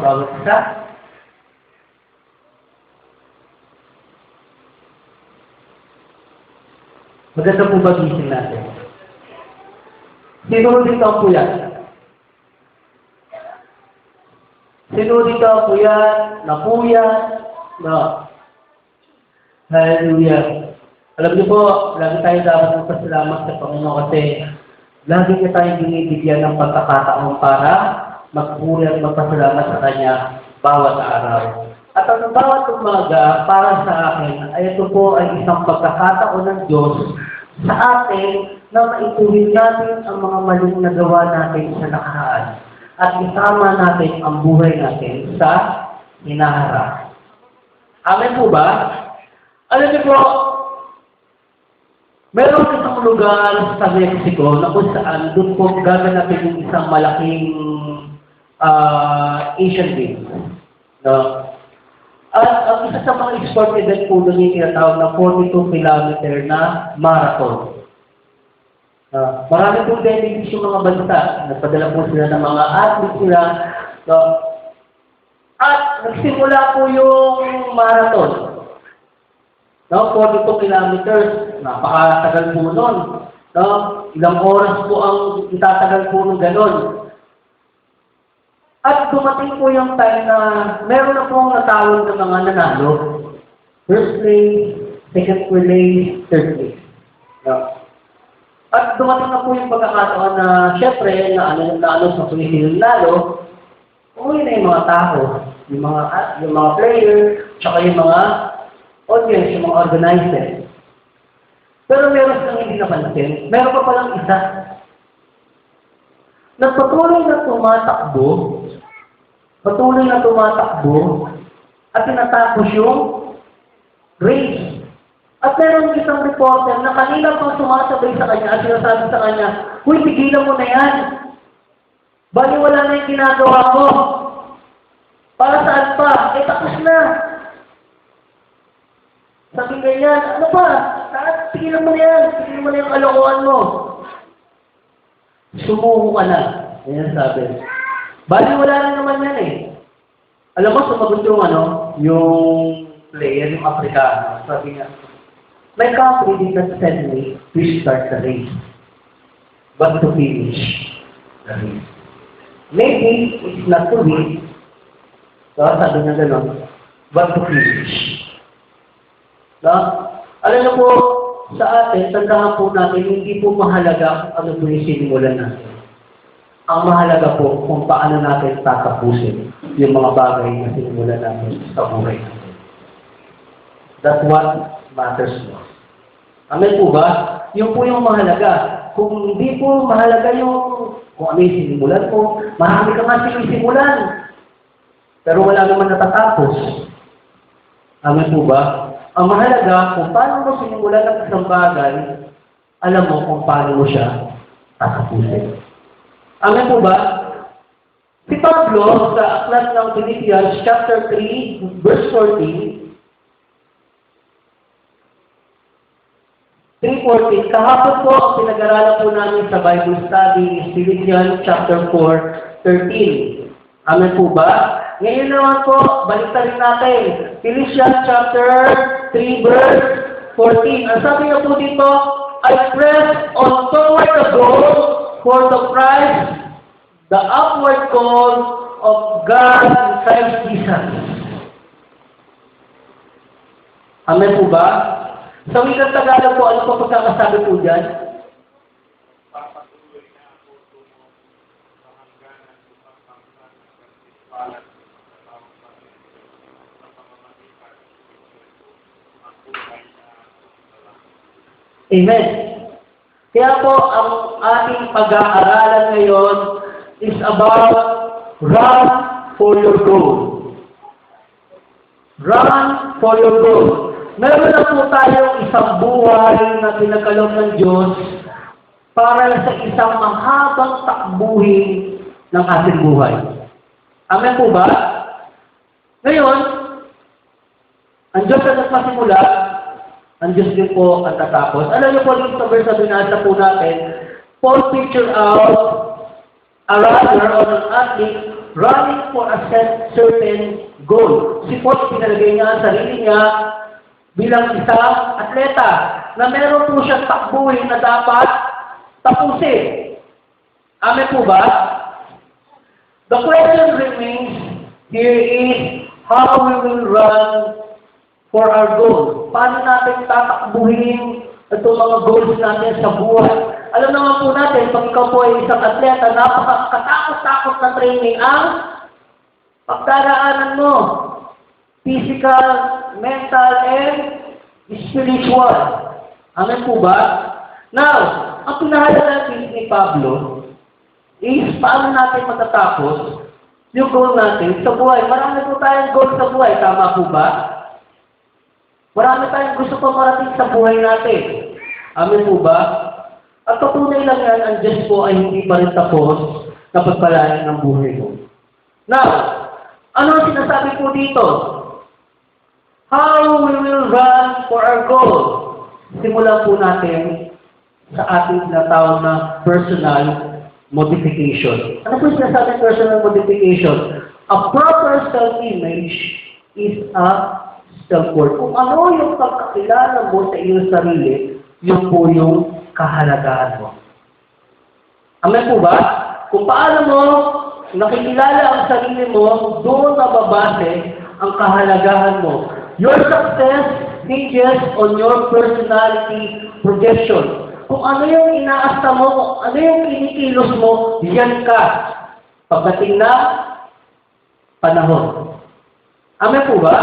bawat isa? Maganda po ba gising natin? Sino dito ang puyat? Sino dito ang puyat? Napuyat? No. Hallelujah. Alam niyo po, lagi tayo dapat magpasalamat sa Panginoon kasi lagi niya tayong binibigyan ng pagkakataon para magpuri at magpasalamat sa Kanya bawat araw. At ang bawat umaga, para sa akin, ay ito po ay isang pagkakataon ng Diyos sa atin na maituwid natin ang mga maling nagawa natin sa nakaraan at isama natin ang buhay natin sa hinaharap. Amen po ba? Alam niyo po, meron isang lugar sa Mexico na kung saan doon po gaganapin yung isang malaking Asian Games. No? At ang isa sa mga sport event po doon yung tinatawag na 42 kilometer na marathon. Marami pong delegates yung mga bansa. Nagpadala po sila ng mga athletes nila. At nagsimula po yung marathon. 42 kilometers. Napakatagal po nun. Ilang oras po ang itatagal po ng ganon. At dumating po yung time na meron na pong natawag ng mga nanalo. First place, second place, third place. At dumating na po yung pagkakataon na syempre, na ano sa sumisilong lalo, umuwi na yung mga tao, yung mga player, tsaka yung mga audience, yung mga organizer. Pero meron silang hindi napansin. Meron pa palang isa. Nagpatuloy na tumatakbo, at tinatapos yung race. At meron isang reporter na kanina pang sumasabay sa kanya at sinasabi sa kanya, "Uy, tigilan mo na yan. Bali wala na yung ginagawa mo. Para saan pa? Tapos na." Sabi ganyan, "Ano pa? Tigilan mo na yan. Tigilan mo na yung alokohan mo. Sumuko ka na." Ayan sabi. Bali wala na naman yan eh. Alam mo, sumagot yung player, yung Afrikano. Sabi niya, "My company did not send me to start the race, but to finish the race. Maybe it's not to win," sabi niya gano'n, "but to finish." Alam niyo po, sa atin, tandaan po natin, hindi po mahalaga kung ano po yung sinimulan natin. Ang mahalaga po kung paano natin tatapusin yung mga bagay na sinimulan natin sa buhay natin. That's what matters most. Amen po ba? Yung po yung mahalaga. Kung hindi po mahalaga yung kung ano yung sinimulan po, marami ka nga sinisimulan. Pero wala naman natatapos. Amen po ba? Ang mahalaga, kung paano mo sinimulan ng isang bagay, alam mo kung paano mo siya tatapusin. Amen po ba? Si Pablo, sa aklat ng Philippians, chapter 3, verse 14, 3:14, kahapon po ang pinag-aralan po namin sa Bible study is Philippians chapter 4:13. Amen po ba? Ngayon naman po, baliktarin natin. Philippians chapter 3 verse 14. Ang sabi niya po dito, "I press on toward the goal for the prize, the upward call of God in Christ Jesus." Amen po ba? Sa wikang Tagalog po, ano po pagkakasabi po dyan? Papatuloy na ako tungo sa hangganan upang pangkat ng gantimpalan sa tawang Panginoon sa pamamagitan ng Espiritu ang buhay na salamat. Amen. Kaya po, ang ating pag-aaralan ngayon is about run for your goal. Run for your goal. Meron na po tayong isang buhay na pinagkaloob ng Diyos para sa isang mahabang takbuhin ng ating buhay. Amen po ba? Ngayon, ang Diyos na nagpasimula, ang Diyos din po ang tatapos. Alam niyo po, yung sa verse na binasa po natin, Paul picture out a runner or an athlete running for a certain goal. Si Paul, pinalagay niya ang sarili niya bilang isang atleta na meron po siyang takbuhin na dapat tapusin. Amen po ba? The question remains here is how we will run for our goal. Paano natin tatakbuhin itong mga goals natin sa buhay? Alam naman po natin, pag ikaw po ay isang atleta, napakatakot-takot na training ang pagdaraanan mo. Physical, mental, and spiritual. Amen po ba? Now, ang pinahalaga ni Pablo is paano natin matatapos yung goal natin sa buhay. Marami po tayong goal sa buhay. Tama po ba? Marami tayong gusto pa marating sa buhay natin. Amen po ba? At patunay lang yan, ang Diyos po ay hindi pa rin tapos na pagpalain ng buhay mo. Now, ano ang sinasabi po dito? How we will run for our goal? Simulan po natin sa ating tinatawag na personal modification. Ano po sinasabi personal modification? A proper self-image is a self-worth. Kung ano yung pagkakilala mo sa iyong sarili, yun po yung kahalagahan mo. Amen po ba? Kung paano mo nakikilala ang sarili mo, doon nababase ang kahalagahan mo. Your success hinges on your personality projection. Kung ano yung inaasta mo, kung ano yung kinikilos mo, yan ka. Pagdating na panahon. Amen po ba?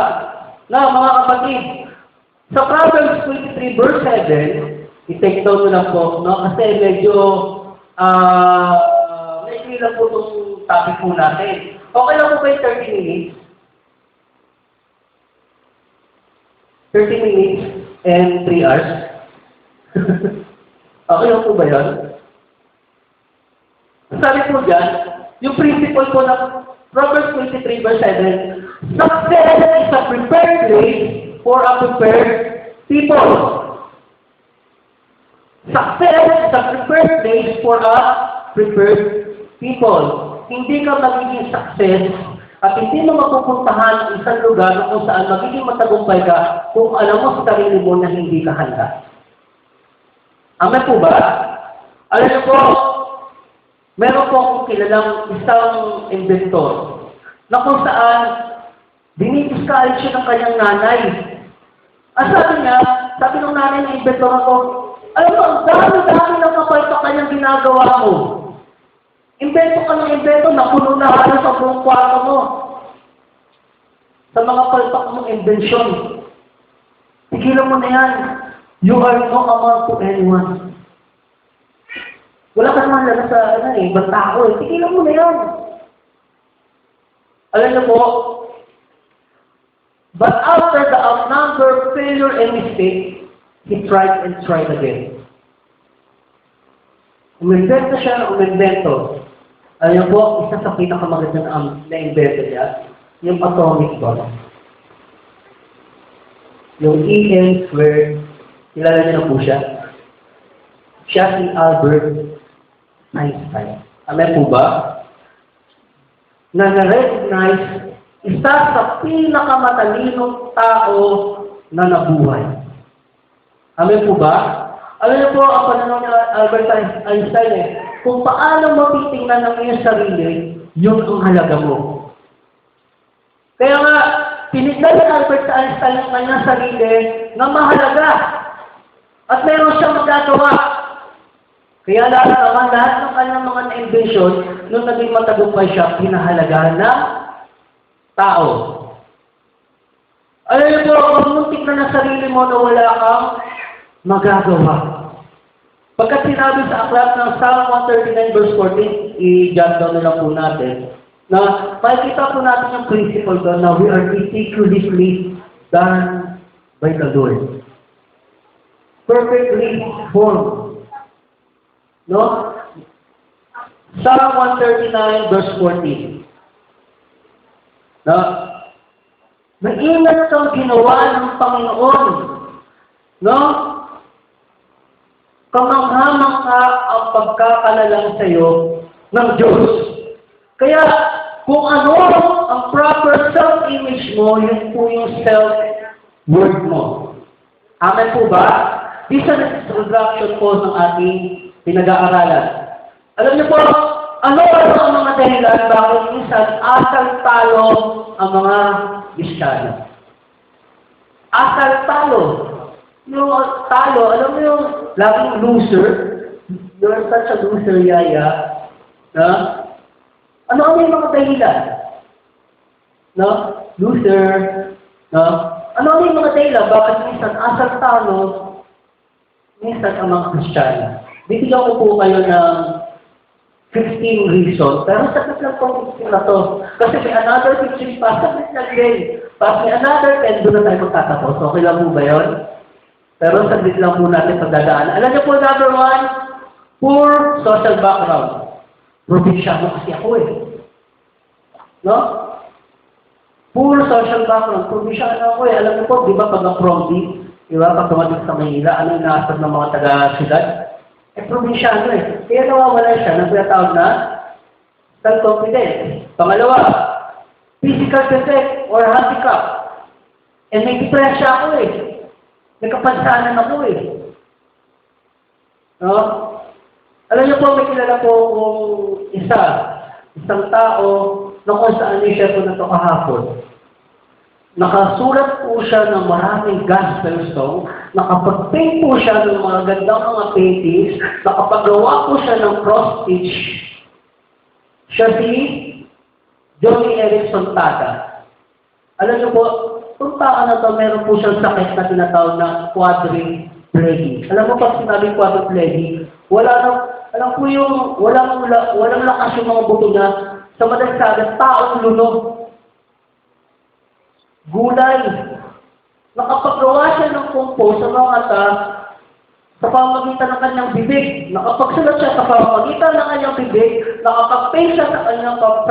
Na mga kapatid, sa Proverbs 23 verse 7, i-take down mo lang po, no? Kasi medyo lang po itong topic po natin. Okay lang po ba yung 30 minutes? 30 minutes and 3 hours? Okay lang po ba yun? Sabi po dyan, yung principle po ng Proverbs 23 verse 7, success is a prepared place for a prepared people. Success is a prepared place for a prepared people. Hindi ka magiging success at hindi mo mapupuntahan ang isang lugar kung saan magiging matagumpay ka kung alam mo sa sarili mo na hindi ka handa. Amen po ba? Alam niyo po, meron po akong kilalang isang inventor na kung saan dinidiskal siya ng kanyang nanay. Ang sabi ng nanay ng inventor ako, alam mo, ang dami-dami ng kapal sa kanyang ginagawa mo. Invento ka ng invento, napuno na halos sa buong kwarto mo. Sa mga palpak mong invention. Tigilan mo na yan. You are no amount to anyone. Wala ka naman lang sa ibang tao. Tigilan mo na yan. Alam niyo po, but after the outnumbered failure and mistake, he tried and tried again. Umimbento siya, umimbento. Alam niyo po, isa sa pinakamagandang na-invento niya, yung atomic bomb. Yung E.M. Squared, kilala niyo na po siya. Siya si Albert Einstein. Amen po ba? Na na-recognize isa sa pinakamatalinong tao na nabuhay. Amen po ba? Alam niyo po, ang pananaw ni Albert Einstein kung paano mo titingnan ng iyong sarili, yun ang halaga mo. Kaya nga, tinignan ni Albert Einstein ang kanyang sarili na mahalaga. At meron siyang magagawa. Kaya lahat ng kanyang mga na-invention, nung naging matagumpay siya, pinahalagahan ng tao. Alam niyo po, kung muntik na ng sarili mo na wala kang magagawa. Pagkat sinabi sa aklat ng Psalm 139 verse 14, i-jot down na lang po natin, na makikita po natin yung principle doon na we are meticulously done by the Lord. Perfectly formed. No? Psalm 139 verse 14. Na maingat kang ginawa ng Panginoon. No? Kamanghamang ka ang pagkakalalang sa iyo ng Diyos. Kaya, kung ano ang proper self-image mo, yun po yung self-worth mo. Amen po ba? This is an introduction po ng ating pinag-aaralan. Alam niyo po, ano ang mga dahilan bakit minsan asal talo ang mga Kristiyano? Asal talo. Yung talo, alam mo yung laging loser? You're such a loser, Yaya. Na? Ano yung mga dahilan? No? Loser. No? Ano yung mga dahilan? Bakit minsan asal talo, minsan ang mga Kristiyano? Bibigyan ko po kayo ng 15 reasons. Pero sakit lang po na to. Kasi may another 15 pa. Sakit lang din. Tapos may another 10, doon na tayo magtatapos. Okay lang po ba yun? Pero saglit lang po natin pagdadaan. Alam niyo po, number 1, poor social background. Probinsyano kasi ako eh. No? Poor social background. Probinsyano ako eh. Alam niyo po, di ba pag ang-prom di ba, pag tumating sa Manila, ano yung naasad ng mga taga-syudad? Probinsyano eh. Kaya nawawala siya ng tinatawag na self-confidence. Pangalawa, physical defect or handicap. And may depresya ako eh. May kapansanan ako eh. No? Alam niyo po, may kilala po kung isang tao na kung saan siya po na ito kahapon. Nakasulat po siya ng maraming gospel song, nakapag-paint po siya ng mga gandang mga paintings, nakapagawa po siya ng cross-stitch. Siya si Johnny Erickson Tada. Alam niyo po, kung tao na ito, meron po siyang sakit na tinatawag na quadriplegic. Alam mo pag sinabing quadriplegic, alam po yung, walang lakas yung mga buto niya, sa madaling sabi, taong lunog. Gulay. Nakapagawa siya ng compose sa mga mata sa pamamagitan ng kanyang bibig. Nakapagsulat siya sa pamamagitan ng kanyang bibig. Nakapag-paint siya sa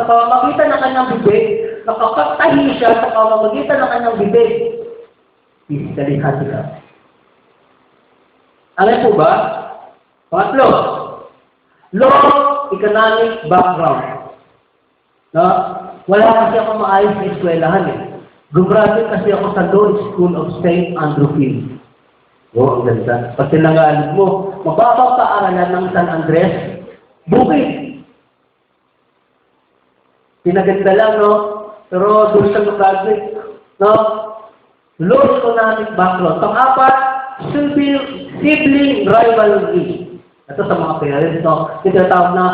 pamamagitan ng kanyang bibig. Nakapagtahi siya sa pamamagitan ng kanyang bibig. Physically handicapped. Alam po ba? Pangatlo, low economic background. No? Wala kasi ako maayos sa eskwelahan eh. Gumraduate kasi ako sa Law School of St. Andrew Field. Oo, ang ganda. Pag tinangalan mo, mababang paaralan ng San Andres, bukid. Pinaganda lang, no? Pero doon siya graduate, no? Low economic background. Pang-apat, sibling rivalry. Ito sa mga parents, no? Tinatawag na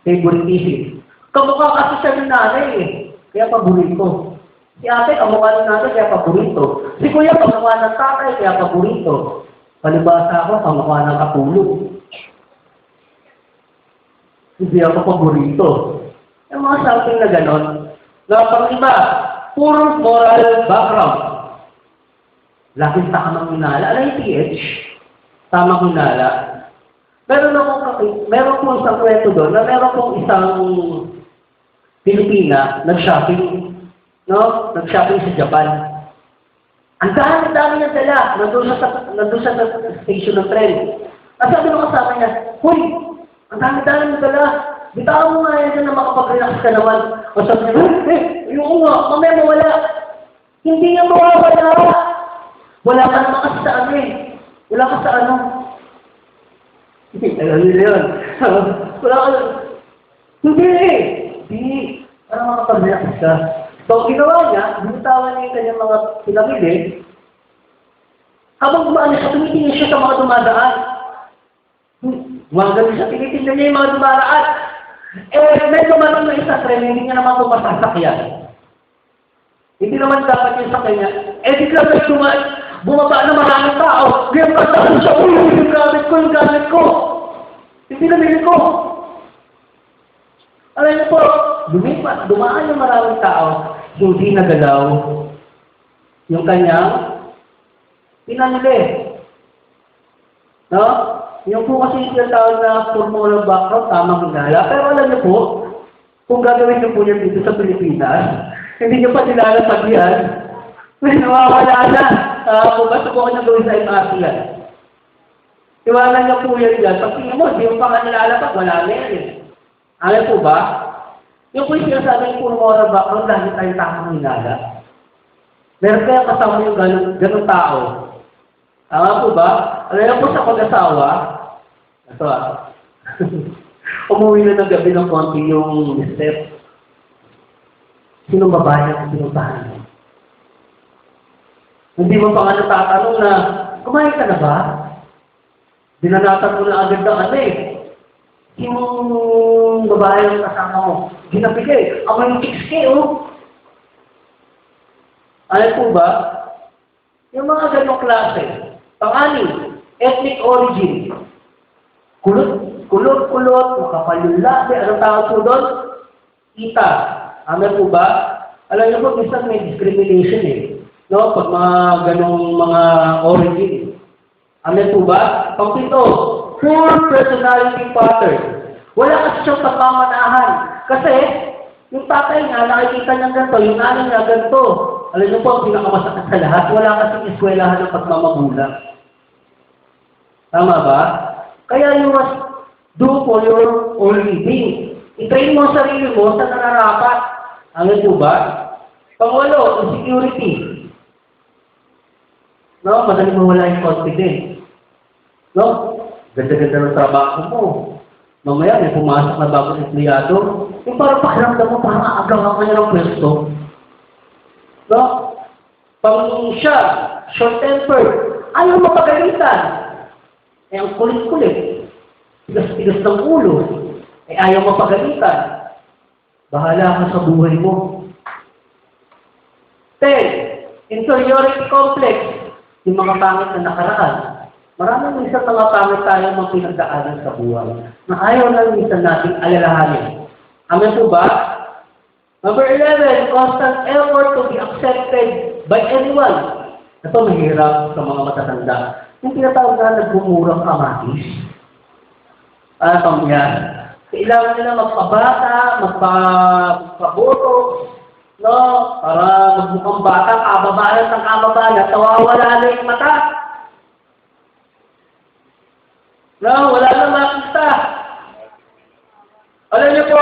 favoritism. Kamukha kasi siya ng nanay eh. Kaya paborito. Si ate, kamukha ng nanay, kaya paborito. Si kuya, kamukha ng tatay, kaya paborito. Palibasa ako, kamukha ng kapulog. Hindi ako paborito. Yung mga something na ganon. Na pang-iba, poor moral background. Laking tamang hinala. Alam yung PH? Tamang hinala. Meron po isang kwento doon na meron pong isang Pilipina nag-shopping. No? Nag-shopping sa Japan. Ang dami niyang dala. Nandun siya sa station ng tren. At sabi ng kasama niya, "Huy, ang dami niyang dala. Bitawan mo nga yan dyan na makapag-relax ka naman." O sabi niya, yung nga, mamaya mawala." Hindi niya mawawala. Wala ka naman kasi sa ano eh. Wala ka sa ano. Alam niyo yun. Wala ka Hindi. Para makapag-relax ka. So, ginawa niya, binitawan niya yung kanyang mga pinamili. Habang gumaan siya, tumitingin siya sa mga dumadaan. Gumagano siya, tinitingnan niya yung mga dumadaan. May tumanong na isa tren, hindi niya naman po masasakyan. Hindi naman dapat yung sakyan niya. Bigla may bumaba na maraming tao. Ngayon pasaan siya, yung gamit ko. Hindi namili ko. Alam niyo po, dumaan yung maraming tao, hindi nagalaw yung kanyang pinamili. No? Yung po kasi yung tawag na formal background, tamang hinala. Pero alam niyo po, kung gagawin niyo po yan dito sa Pilipinas, hindi niyo pa nilalapag yan, may nawawala na. Kung basta po ako nang gawin sa MRT yan. Iwanan niyo po yan dyan. Pag tingin mo, hindi mo pa nga nilalapag, wala na yan eh. Alam po ba? Yung po yung sinasabi puro moral background, lagi tayong tamang hinala. Meron kaya kasama yung ganun tao. Tama po ba? Alam po sa pag-asawa, ito umuwi na ng gabi ng konti yung step. Sinong babae ang pinuntahan mo? Hindi mo pa nga natatanong na, kumain ka na ba? Dinanatan mo na agad ng yung babae ang kasama mo. Ginapigay. Ako yung 6K, oh. Ano po ba? Yung mga ganong klase. Pang-anim, ethnic origin. Kulot, makapal yung labi. Anong tawag po doon? Ita. Ano po ba? Alam niyo po, minsan may discrimination eh. No? Pag mga ganong mga origin. Ano po ba? Pang-pito, poor personality pattern. Wala kasi siyang pagmamanahan. Kasi, yung tatay nga, nakikita niya ganito, yung nanay niya ganito. Alam niyo po, ang pinakamasakit sa lahat, wala kasing eskwelahan ng pagmamagulang. Tama ba? Kaya you must do for your own living. I-train mo ang sarili mo sa nararapat. Ano po ba? Pangwalo, insecurity. No, madali mawala yung confidence. No? Ganda-ganda ng trabaho mo. Mamaya may pumasok na bagong empleyado. Yung parang pakiramdam mo, parang agaw ka niya ng pwesto. No? Pang siya, short-tempered, ayaw mapagalitan. Eh, ang kulit-kulit. Tigas-tigas ng ulo. Eh, ayaw mapagalitan. Bahala ka sa buhay mo. 10. Inferiority complex. Yung mga pangit na nakaraan. Maraming minsan mga pangit tayo mga pinagdaanan sa buhay na ayaw lang minsan natin alalahanin. Amen po ba? Number 11, constant effort to be accepted by anyone. Ito mahirap sa mga matatanda. Yung tinatawag na nagbumurang kamatis. Ano pang yan? Kailangan nila magpabata, magpaboto, no? Para magmukhang bata, kababayan ng kababayan, tawawala na yung mata. No, wala nang makita. Alam niyo po,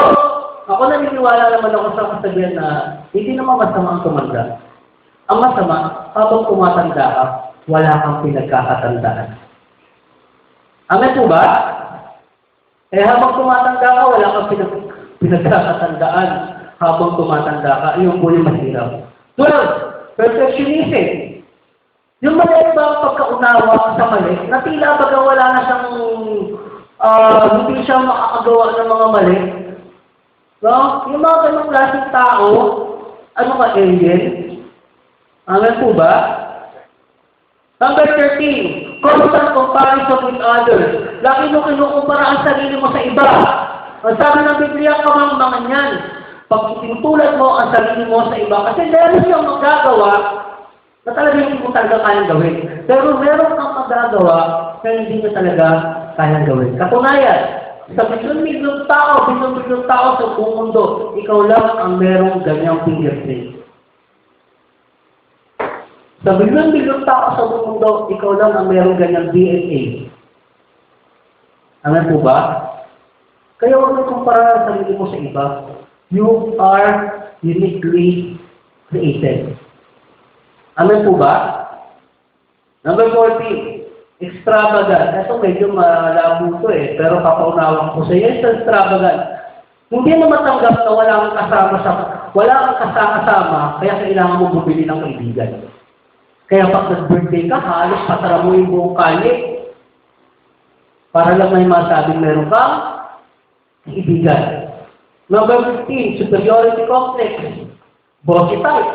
ako naniniwala naman ako sa kasabihan na hindi naman masama ang tumanda. Ang masama, habang tumatanda ka, wala kang pinagkakatandaan. Amen po ba? Eh habang tumatanda ka, wala kang pinagkakatandaan. Habang tumatanda ka, iyon po yung mahirap. 12, perfectionism. Yung mali ba ang pagkaunawa sa mali, na tila baga wala na siyang, hindi siya makakagawa ng mga mali. No? Yung mga ganong klaseng tao, ano ka, alien? Amen po ba? Number 13, constant comparison with others. Lagi mo kinukumpara ang sarili mo sa iba. Ang sabi ng Biblia, kamang-mangan yan. Pag tinutulad mo ang sarili mo sa iba, kasi meron siyang magagawa na talaga hindi mo talaga kayang gawin. Pero meron kang magagawa na hindi mo talaga kayang gawin. Katunayan, sa milyon-milyon tao sa buong mundo, ikaw lang ang merong ganyang fingerprint. Sa milyon-milyon tao sa buong mundo, ikaw lang ang merong ganyang DNA. Amen po ba? Kaya huwag mo kumpara ang sarili mo sa iba. You are uniquely created. Amen po ba? Number 14, extravagant. Ito medyo malabo ito eh, pero papaunawan ko sa iyo. It's extravagant. Hindi mo matanggap na wala kang kasama, kaya kailangan mo bumili ng kaibigan. Kaya pag nag-birthday ka, halos patara mo yung buong kalye. Para lang may masabing meron kang kaibigan. Number 15, superiority complex. Bossy type.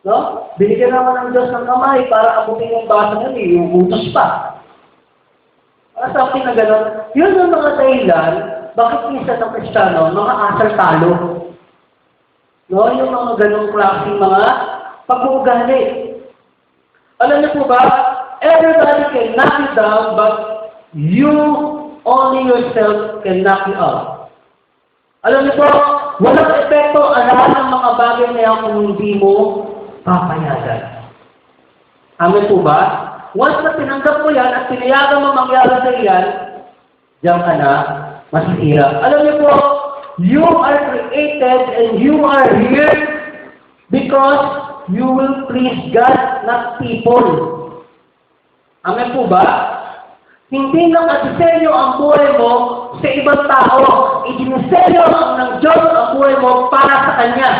No? Binigyan naman ng Diyos ng kamay para abutin yung basa niya, yung utos pa. Something na gano'n. Yun ang mga dahilan, bakit minsan ng Kristiyano, mga asal talo. No? Yung mga ganong klaseng mga pag-uugali. Alam niyo po ba, everybody can knock you down, but you only yourself can knock you out. Alam niyo po, walang epekto ang lahat ng mga bagay na yan kung hindi mo papayagan. Amen po ba? Once na tinanggap mo yan at pinayagan mo mangyari sa iyan, diyan ka na masisira. Alam niyo po, you are created and you are here because you will please God, not people. Amen po ba? Hindi lang nadisenyo ang buhay mo sa ibang tao. Idinisenyo ng Diyos ang buhay mo para sa Kanya.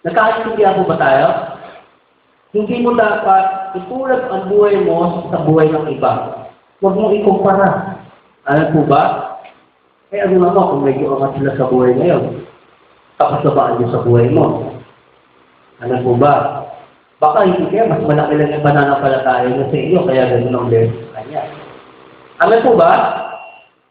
Nagkakaintindihan po ba tayo? Hindi mo dapat itulad ang buhay mo sa buhay ng iba. Huwag mong ikumpara. Alam po ba? Eh ano naman kung medyo angat sila sa buhay ngayon? Tapos nabaan nyo sa buhay mo. Alam po ba? Baka hindi kaya mas malaki lang yung pananampalataya nyo sa iyo, kaya ganun ang level sa kanya. Alam po ba?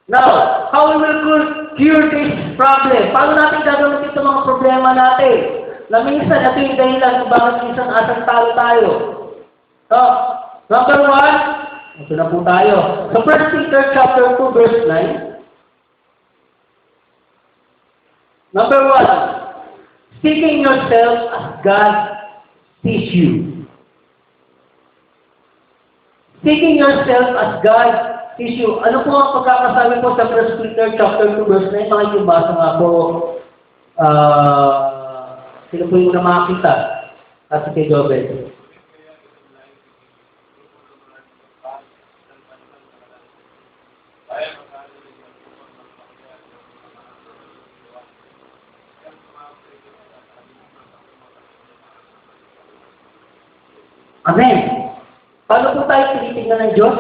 Now, how we will cure this problem? Paano natin gagawin ito mga problema natin? Na minsan ito yung dahilan kung bakit minsan asang talo tayo. So, number 1, ito na po tayo. So, 1 Peter chapter 2, verse 9. Number 1, seeking yourself as God teach you. Seeking yourself as God teach you. Ano po ang pagkakasabi po sa 1 Peter chapter 2, verse 9? Makikibasa nga po, sino po yung namakita? At kay Jobel. Amen. Paano po tayo tinitingnan ng Diyos?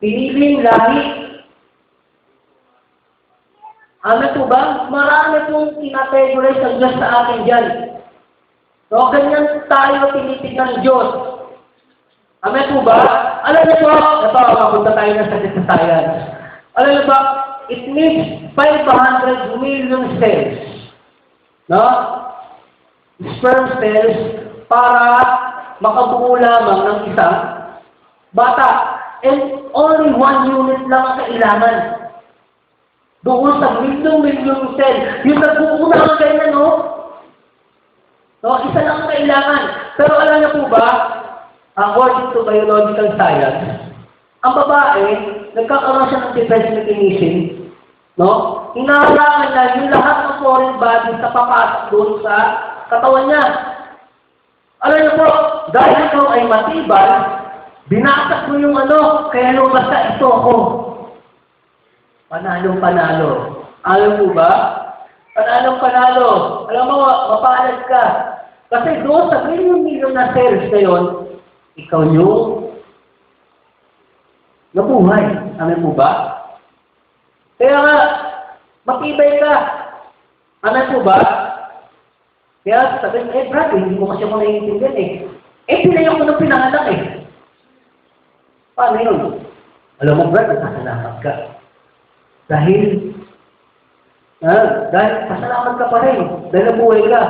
Piniling lahi. Ano po ba? Marami pong tinategorize ang Diyos sa atin dyan. So, ganyan tayo tinitingnan ng Diyos. Amen po ba? Alam niyo po, ito, mapunta tayo na sa science. Alam niyo ba, it needs 500 million cells. No? Sperm cells para makabuo lamang ng isang bata. And only 1 unit lang ang kailangan. Doon sa milyong cell. Yung nagbuo na ang ganyan, no? No, isa lang ang kailangan. Pero alam niyo po ba, according to biological science, ang babae, nagkakaroon siya ng defense mechanism, no? Inahalangan na yung lahat ng foreign body sa papasok doon sa katawan niya. Alam niyo po, dahil ikaw ay matibay, binatak mo yung ano, kaya nung basta ito ako. Panalong-panalo. Alam mo ba? Panalong-panalo. Alam mo, mapalad ka. Kasi doon sa milyon na cells na yun, ikaw yung nabuhay. Alam mo ba? Kaya nga, matibay ka. Alam mo ba? Kaya sabihin, Brad, hindi mo kasi ako naiintindihan pinayak ko ng pinanganak Paano yun? Alam mo, Brad, pasalamat ka. Dahil pasalamat ka pa rin. Dahil nabuhay ka.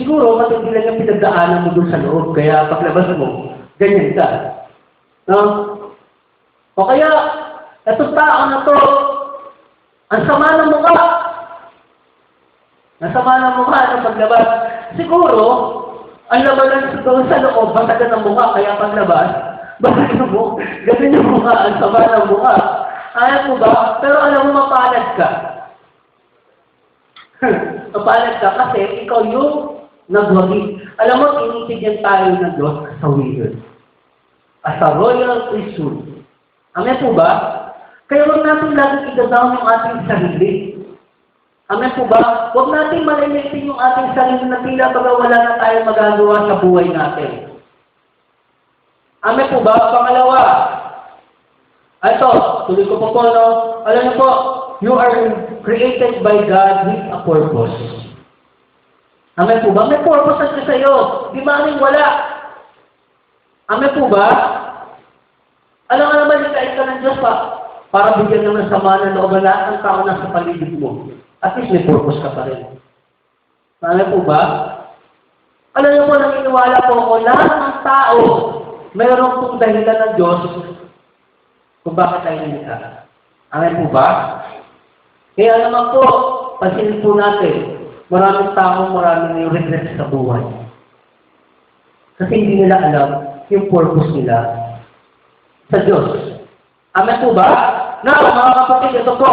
Siguro, matindi lang yung pinagdaanan mo doon sa loob. Kaya paglabas mo, ganyan ka. No? O kaya, itong tao na to, ang sama ng mukha. Ang sama ng mukha ng paglabas. Siguro, ang labanan doon sa loob, basagan ng mukha, kaya paglabas, basagan mo, ganun yung mukha, ang sama ng mukha. Alam mo ba? Pero alam mo, mapalad ka. Mapalad ka kasi ikaw yung nagwagi. Alam mo, initigyan tayo ng Diyos sa wicked. As a royal priesthood. Amen po ba? Kaya huwag natin laging i-down yung ating sarili. Amen po ba? Huwag natin malilitin yung ating sarili na tila baga wala na tayong magagawa sa buhay natin. Amen po ba? Pangalawa, ito, tuloy ko po, no? Alam niyo po, you are created by God with a purpose. Amen po ba? May purpose at sa iyo. Di ba wala? Amen po ba? Alam nga naman, ikait ka ng Diyos pa. Para bigyan naman sama ng loob na lahat ng tao na sa paligid mo. At least may purpose ka pa rin. Amen po ba? Alam niyo po, naniniwala po ako, lahat ng tao, mayroon pong dahilan ng Diyos kung bakit tayo nilikha. Amen po ba? Kaya naman po, pansinin po natin, maraming tao, maraming regret sa buhay. Kasi hindi nila alam yung purpose nila sa Diyos. Amen po ba? Now, mga kapatid, ito po,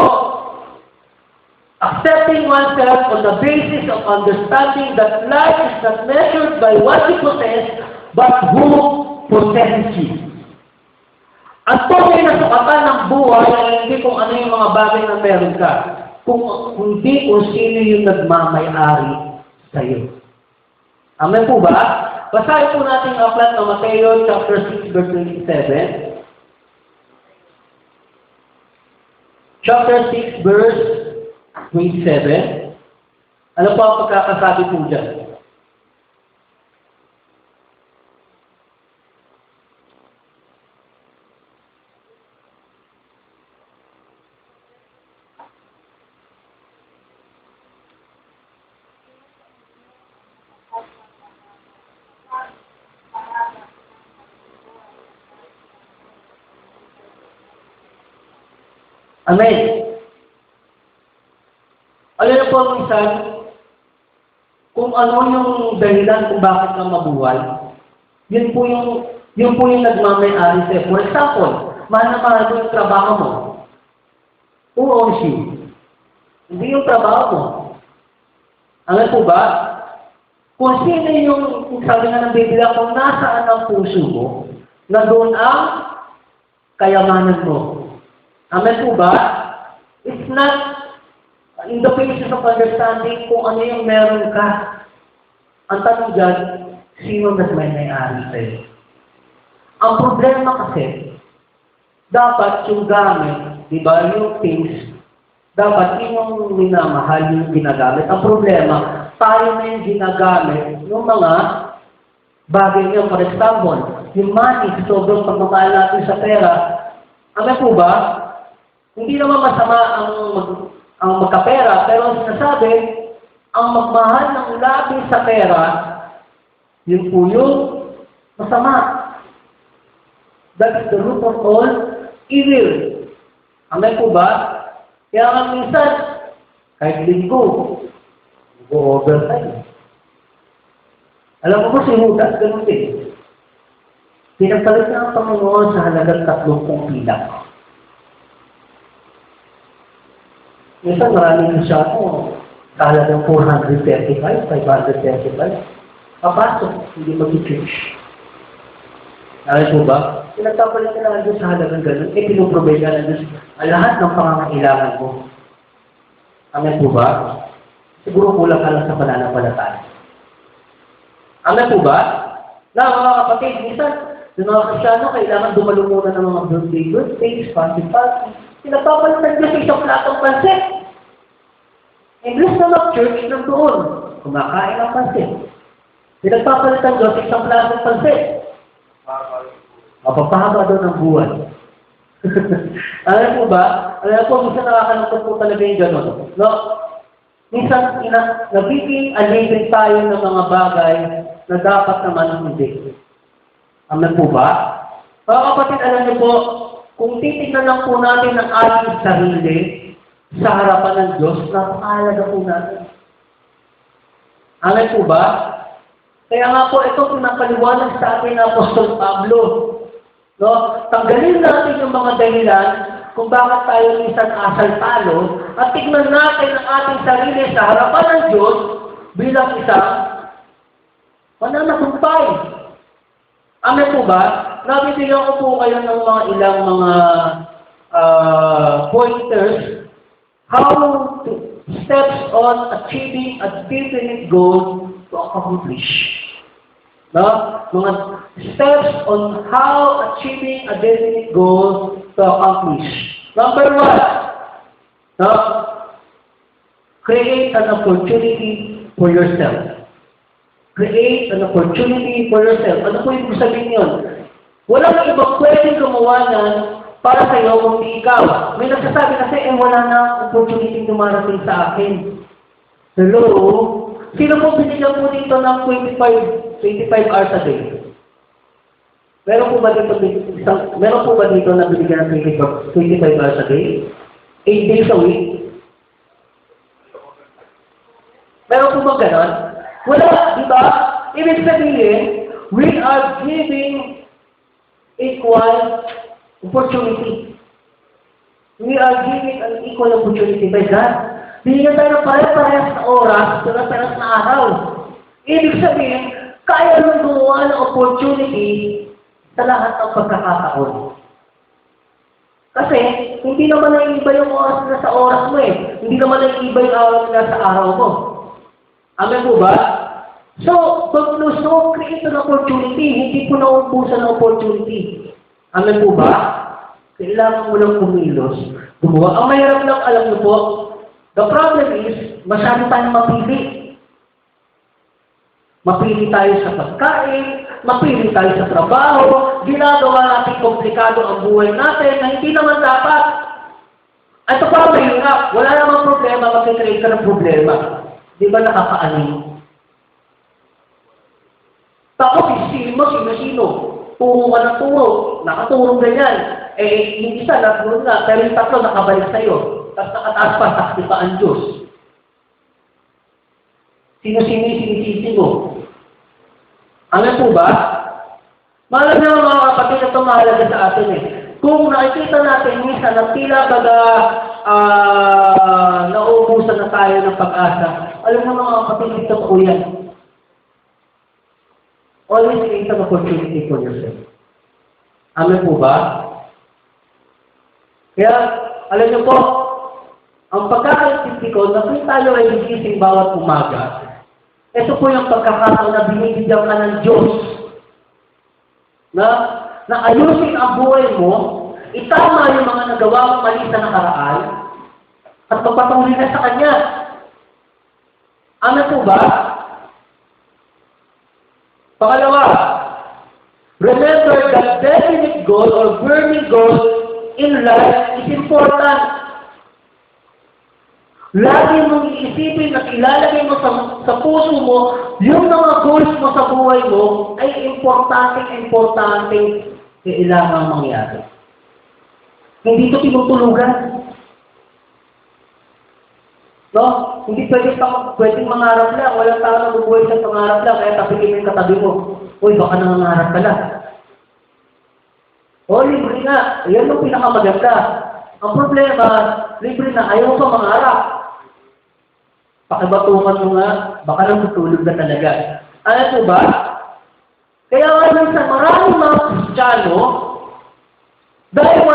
Accepting oneself on the basis of understanding that life is not measured by what you possess, but who possesses you. Ang tunay na sukatan ng buhay ay hindi kung ano yung mga bagay na meron ka, kundi kung sino yung nagmamay-ari sa iyo. Amen po ba? Basahin po natin ang aklat ng Mateo chapter 6 verse 27. Chapter 6 verse 27. Ano po ang pagkakasabi po dyan? Amen. Alam niyo po minsan, kung ano yung dahilan kung bakit ka mabuhay, yun po yung nagmamay-ari sa'yo. For example, mahal na mahal mo yung trabaho mo. Who owns you? Hindi yung trabaho mo. Alam po ba? Kung sino yung sabi nga ng Biblia, kung nasaan ang puso mo, na doon ang kayamanan mo. Amen po ba? It's not in the basis of understanding kung ano yung meron ka. Ang tanong dyan, sino nagmay-ari sa'yo? Ang problema kasi, dapat yung gamit, di ba, yung things, dapat yung minamahal yung ginagamit. Ang problema, tayo na yung ginagamit yung mga bagay niyo. For example, yung money, sobrang pagmamahal natin sa pera. Amen po ba? Hindi naman masama ang magkapera, pero ang sinasabi, ang magmahal ng labi sa pera, yun po yung masama. That is the root of all evil. Amen po ba? Kaya nga minsan, kahit linggo, go-overtime. Alam mo po si Judas, ganun din. Pinagpalit na ang Panginoon sa halagang 30 pilak. Minsan maraming siya ako, kahalagang 435, 535. Papasok, hindi mag-church. Alam po ba? Pinagpapalit ka na doon sa halagang ganun, pinuprovide ka na doon ang lahat ng pangangailangan mo. Amen po ba? Siguro kulang ka lang sa pananampalataya. Amen po ba? Na mga kapatid, minsan, yung mga Kristyano, kailangan dumalo muna ng mga birthdays, party. Pinagpapalit na Diyos isang platong pansit. English na mag-church ng doon. Kumakain ng pansit. Pinagpapalit ng Diyos isang platong pansit. Mapapahaba doon ang buwan. Alam po ba? Alam po, minsan nakakalungkot po talaga yung gano'n. No? Minsan, nagiging alibin tayo ng mga bagay na dapat naman hindi. Amen po ba? Mga kapatid, alam niyo po, kung titignan lang po natin ang ating sarili sa harapan ng Diyos, napakahalaga po natin. Amen po ba? Kaya nga po, ito pinapaliwanag sa atin ng Apostol Pablo. No? Tanggalin natin yung mga dahilan kung bakit tayo minsan asal-talo at tignan natin ang ating sarili sa harapan ng Diyos bilang isang mananagumpay. Amen po ba? Nabibigyan ko po kayo ng mga ilang mga pointers how to steps on achieving a definite goal to accomplish. No? Mga steps on how achieving a definite goal to accomplish. Number 1, no? Create an opportunity for yourself. Create an opportunity for yourself. Ano po yung sabihin yun? Walang ibang pwedeng gumawa nan para sa iyo kung di ikaw. May nagsasabi kasi, wala na opportunity dumarating sa akin. Hello? Sino po binigyan po dito ng 25 hours a day? Meron po ba dito na binigyan ng 25 hours a day? 8 days a week? Meron po ba ganon? Wala, di ba? Ibig sabihin, we are giving equal opportunity. We are giving an equal opportunity by God. Bigyan tayo ng pare-parehas na oras, pare-parehas na araw. Ibig sabihin, kaya nang gumawa ng opportunity sa lahat ng pagkakataon. Kasi, hindi naman naiiba yung oras na sa oras mo eh. Hindi naman naiiba yung araw na sa araw mo. Amen po ba? So, pag gusto create an opportunity, hindi po nauubusan ng opportunity. Amen po ba? Kailangan mo lang kumilos. Gumawa. Ang mahirap lang, alam mo po, the problem is, masyado tayong mapili. Mapili tayo sa pagkain, mapili tayo sa trabaho, ginagawa natin komplikado ang buhay natin na hindi naman dapat. Ito pa ang mahirap. Wala namang problema, makikreate ka ng problema. Di ba nakakaanin? Tapos isipin mo, sino-sino. Turo ka ng turo. Nakaturong ganyan. Eh, yung isa, natulog na. Pero yung tatlo, nakabalik sa'yo. Tapos nakataas pa, sakti pa ang Diyos. Sino-sino mo. Alam po ba? Mahalaga naman mga kapatid na ito mahalaga sa atin eh. Kung nakikita natin minsan na tila baga nauubusan na tayo ng pag-asa, alam mo mga kapatid, ito totoo yan. Always create an opportunity for yourself. Amen po ba? Kaya, alam niyo po, ang pagkakaintindi ko na kung tayo ay gigising bawat umaga, ito po yung pagkakataon na binibigyan ka ng Diyos na ayusin ang buhay mo, itama yung mga nagawa mong mali sa nakaraan, at magpatuloy na sa Kanya. Ano po ba? Pangalawa, remember that definite goal or burning goal in life is important. Lagi mong iisipin at ilalagay mo sa puso mo yung mga goals mo sa buhay mo ay importante kailangan mangyari. Hindi ito tinutulugan. No? Hindi pwedeng mangarap lang. Walang tao na bubuhay sa pangarap lang. Kaya tapikin mo yung katabi mo. Uy, baka nangangarap ka lang. O, libre nga. Yan yung pinakamaganda. Ang problema, libre na. Ayaw pa mangarap. Pakibatungan mo nga, baka nang tutulog na talaga. Ano po ba? Kaya nga sa maraming mga Kristiyano, dahil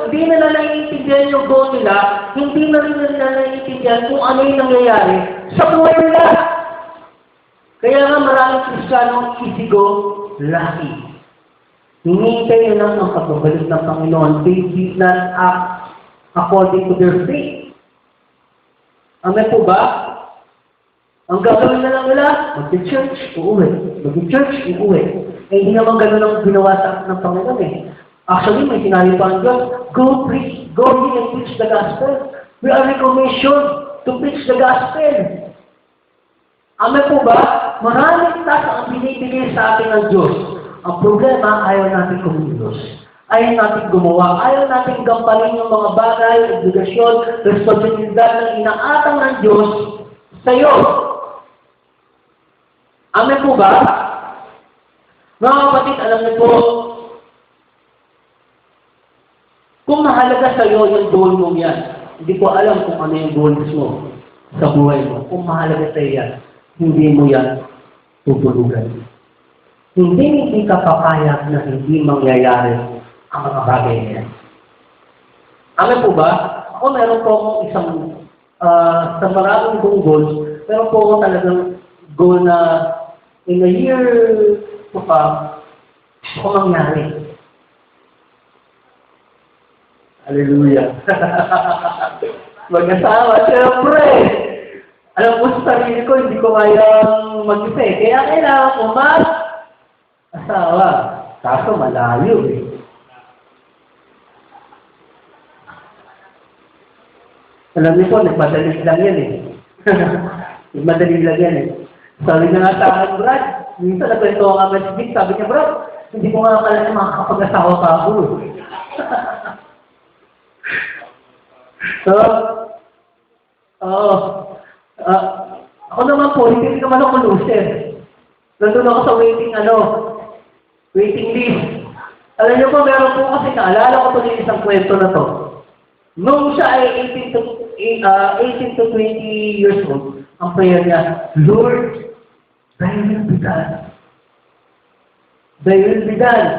hindi nila naiintindihan yung goal nila, hindi na rin nila naiintindihan kung ano yung nangyayari sa buhay nila. Kaya nga maraming Kristiyano isigo laki. Hinihintay nila lang ang pagbabalik ng Panginoon. They did not act according to their faith. Amen po ba? Ang gagawin na lang nila, mag-church, uuwi. Mag-church, uuwi. Eh, hindi naman gano'n ang ginawa ng Panginoon eh. Actually, may sinabi pa ang Diyos, go preach, go here and preach the gospel. We are recommissioned to preach the gospel. Amen po ba? Maraming task ang binibigay sa atin ng Diyos. Ang problema, ayaw natin kumilos. Ayaw natin gumawa. Ayaw natin gampanin yung mga bagay, obligasyon, responsibilidad na inaatang ng Diyos sa iyo. Amen po ba? Mga kapatid, alam niyo po, kung mahalaga sa iyo yung goal mo yan, hindi ko alam kung ano yung goals mo sa buhay mo. Kung mahalaga sa iyo yan, hindi mo yan tutulugan. Hindi ka papayag na hindi mangyayari ang mga bagay niya. Alam po ba? Ako meron po akong isang sa maraming kong goals, meron po akong talagang goal na in a year to come, ako mangyari. Hallelujah. Mag-asawa, siyempre. Alam mo sa sarili ko, hindi ko kayang mag-isa eh. Kaya kailangan ko asawa. Kaso malayo eh. Alam niyo po, nagmadali lang yan eh. Nagmadali lang yan eh. Sabi na nga sa akin, Brad, minsan nagkwento ko nga message, sabi niya, Brad, hindi ko nga pala na makakapag-asawa ka ako. So, ako naman po, hindi naman ako loser. Nandun ako sa waiting list. Alam niyo po, meron po kasi naalala ko po yung isang kwento na to. Nung siya ay 18 to 20 years old, ang prayer niya, Lord, thy will be done. Thy will be done.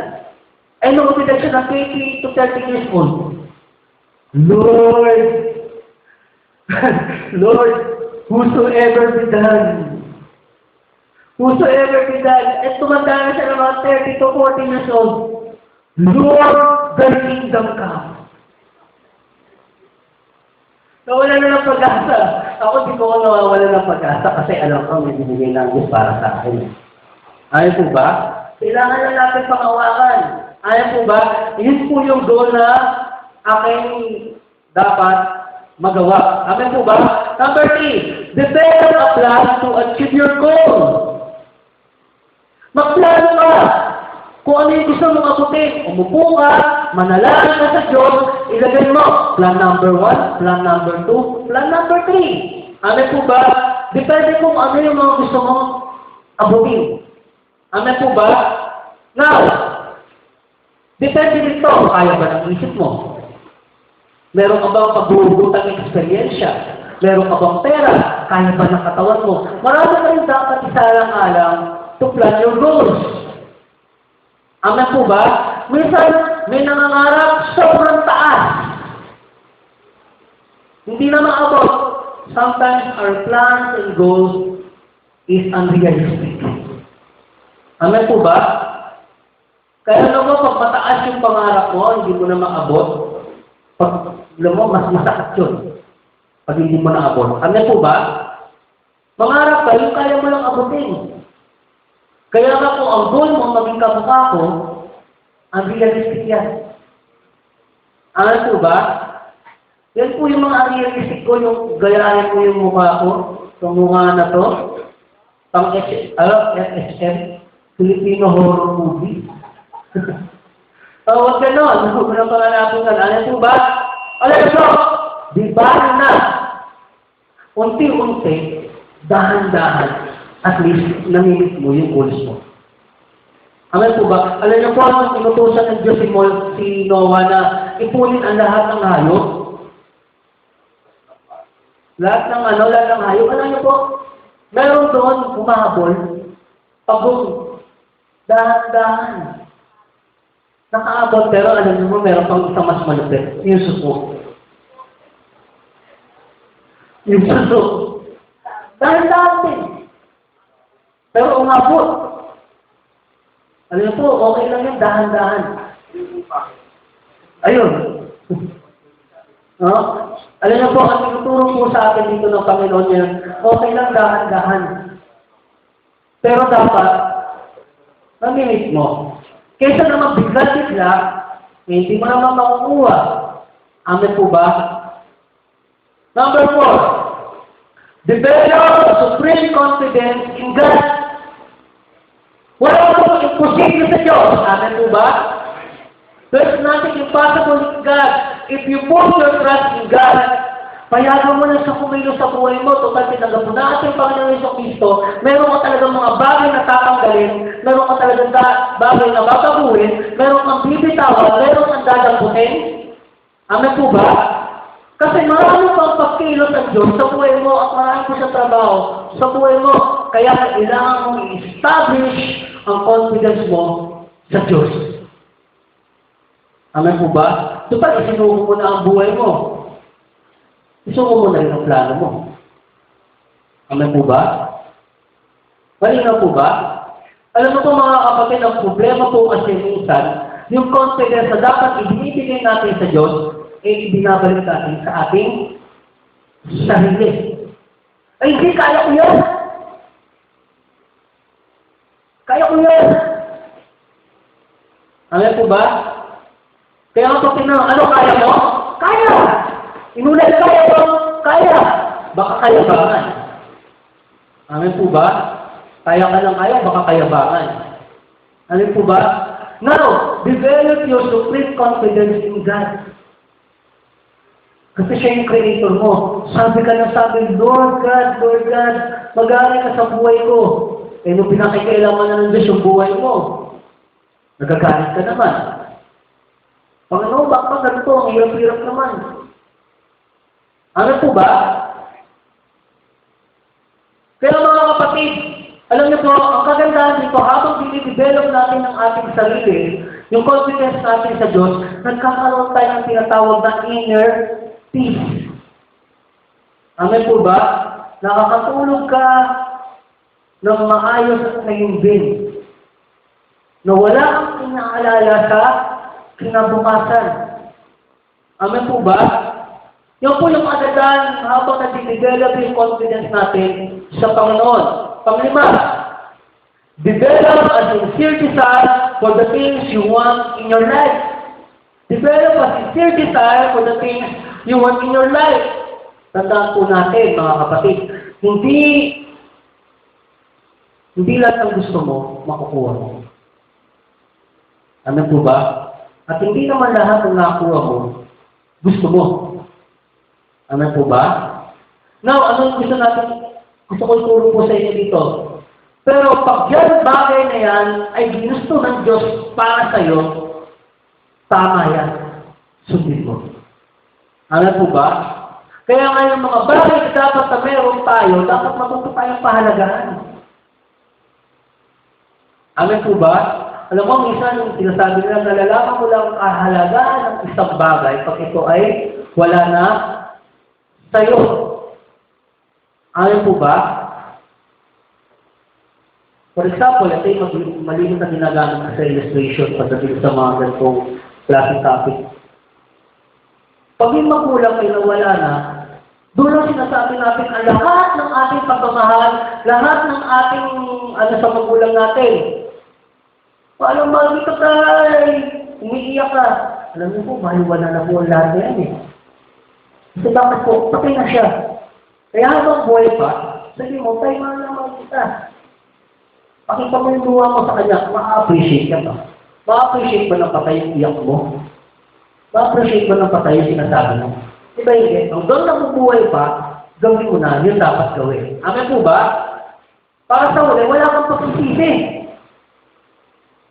Ay, nung umidag siya ng 20 to 30 years old, Lord, Lord, whosoever be done. Whosoever be done. At tumanda na siya ng mga 30 to 40 years old. Lord, thy kingdom come. Nawala na ng pag-asa. Ako di ko nawawala ng pag-asa kasi alam ko may binigay ng Diyos para sa akin. Ayaw po ba? Kailangan na natin pangawakan. Ayaw po ba? Yun po yung goal na aking dapat magawa. Amen po ba? Number 3, develop a plan to achieve your goal. Magplano ka. Kung ano yung gusto mong abutin, umupo ka, manalangin ka sa Diyos, ilagay mo, plan number 1, plan number 2, plan number 3. Amen po ba? Depende kung ano yung mga gusto mong abutin. Amen po ba? Now, depende dito, kaya ba ng isip mo? Meron ka bang pagbubutan ng eksperyensya? Meron ka bang pera? Kaya ba ng katawan mo? Marami ka rin dapat isalang-alang to plan your goals. Amen po ba? Minsan, may nangangarap sobrang taas. Hindi na maabot. Sometimes our plans and goals is unrealistic. Amen po ba? Kaya naman, pag mataas yung pangarap mo, hindi mo na maabot. Pag alam mo, mas masakit yun. Pag hindi mo na abot. Amen po ba? Mangarap ka, yung kaya mo lang abutin. Kaya nga kung ang goal mo maging kamukha ko, ang realistic yan. Amen po ba? Yan po yung mga realistic ko, yung gayahin mo yung mukha ko, yung mukha na to, pang FSM, Filipino horror movie. Huwag ganon. Huwag na pangalapungan. Alam po ba? Alam po, di ba na unti-unti, dahan-dahan, at least namimit mo yung goals mo. Alam po ba? Alam niyo po, ang inutusan ng Diyos si Noah na ipunin ang lahat ng hayop. Lahat ng hayop. Alam niyo po, meron doon humahabol, pagong, dahan-dahan. Nakaabot, pero alam mo, meron pang isang mas malupit. Yung suso. Yung suso. Dahan-dahan din. Pero umabot. Alam po, okay lang yung dahan-dahan. Ayun. No? Alam niyo po, ang tinuturo po sa akin dito ng Panginoon yan, okay lang dahan-dahan. Pero dapat, mamimit mo. Kaysa naman bigla-bigla, hindi mo naman makukuha. Amen po ba? Number 4, develop supreme confidence in God. Wala pong imposible sa Diyos. Amen po ba? There's nothing impossible in God. If you put your trust in God, payagan mo na sa kumilos sa buhay mo, total tinanggap mo na ating Panginoon Yesu Cristo, meron ka talagang mga bagay na tatanggalin, meron ka talagang bagay na babaguhin, meron kang bibitawan, meron kang dadamputin. Amen po ba? Kasi marami pang pagkilos ang Diyos sa buhay mo at marami po sa trabaho sa buhay mo. Kaya kailangan mong i-establish ang confidence mo sa Diyos. Amen po ba? Dapat isinuko mo na ang buhay mo. Isuko mo na rin ang plano mo. Amen po ba? Malinaw po ba? Alam mo po mga kapatid, ang problema po kasi minsan, yung confidence na dapat ibinibigay natin sa Diyos, eh ibinabalik natin sa ating sarili. Ay, hindi, kaya ko yan! Kaya ko yan! Amen po ba? Kaya nga pag tinanong, ano kaya mo? Kaya! Inulat kaya mo? Kaya! Baka kayabangan. Amen po ba? Kaya ka lang kaya, baka kayabangan. Amen po ba? Now, develop your supreme confidence in God. Kasi siya yung creator mo. Sabi ka na sabi, Lord God, mag-aaral ka sa buhay ko. Eh, nung pinakikailaman na ng Diyos yung buhay mo, nagagalit ka naman. Panginoon, bakit ganito? Ang hirap-hirap naman. Ano po ba? Kaya mga kapatid, alam niyo po, ang kagandahan dito, habang dinidevelop natin ang ating sarili, yung confidence natin sa Diyos, nagkakaroon tayo ng tinatawag na inner peace. Amen po ba? Nakakatulog ka ng maayos at nahimbing, na wala kang inaalala sa kinabukasan. Amen po ba? Yan po yung kagandahan habang nag-develop yung confidence natin sa Panginoon. Panglima, develop a sincere desire for the things you want in your life. Develop a sincere desire for the things you want in your life. Tandaan po natin, mga kapatid, hindi lahat ng gusto mo, makukuha mo. Ano po ba? At hindi naman lahat ng nakuha mo, gusto mo. Ano po ba? Now, ano yung gusto ko ituro po sa inyo dito. Pero pag yan bagay na yan ay ginusto ng Diyos para sa iyo, tama yan. Sundin mo. Ano po ba? Kaya nga yung mga bagay na dapat na meron tayo, dapat matuto tayong pahalagahan. Amen po ba? Alam mo, minsan yung sinasabi nila, nalalaman mo lang ang kahalagahan ng isang bagay pag ito ay wala na sa'yo. Amen po ba? For example, ito yung malinis na ginagamit na sa illustration pagdating sa mga ganitong klaseng topic. Pag yung magulang ay nawala na, doon ang sinasabi natin ang lahat ng ating pagmamahal, lahat ng ating sa magulang natin. Paano mami ka tayo? Umiiyak ka. Alam niyo po, mahiwala na po ang lahat na yan eh. Kasi bakit po, patay na siya. Kaya habang buhay pa, sabi mo, tayo man naman kita. Pakita mo yung luha mo sa kanya, ma-appreciate ka ba? Ma-appreciate ba ng patay yung iyak mo? Ma-appreciate ba ng patay yung sinasabi mo? Diba hindi? Kung doon nabubuhay pa, gawin mo na, yun dapat gawin. Amen po ba? Para sa huli, wala kang pagsisisi.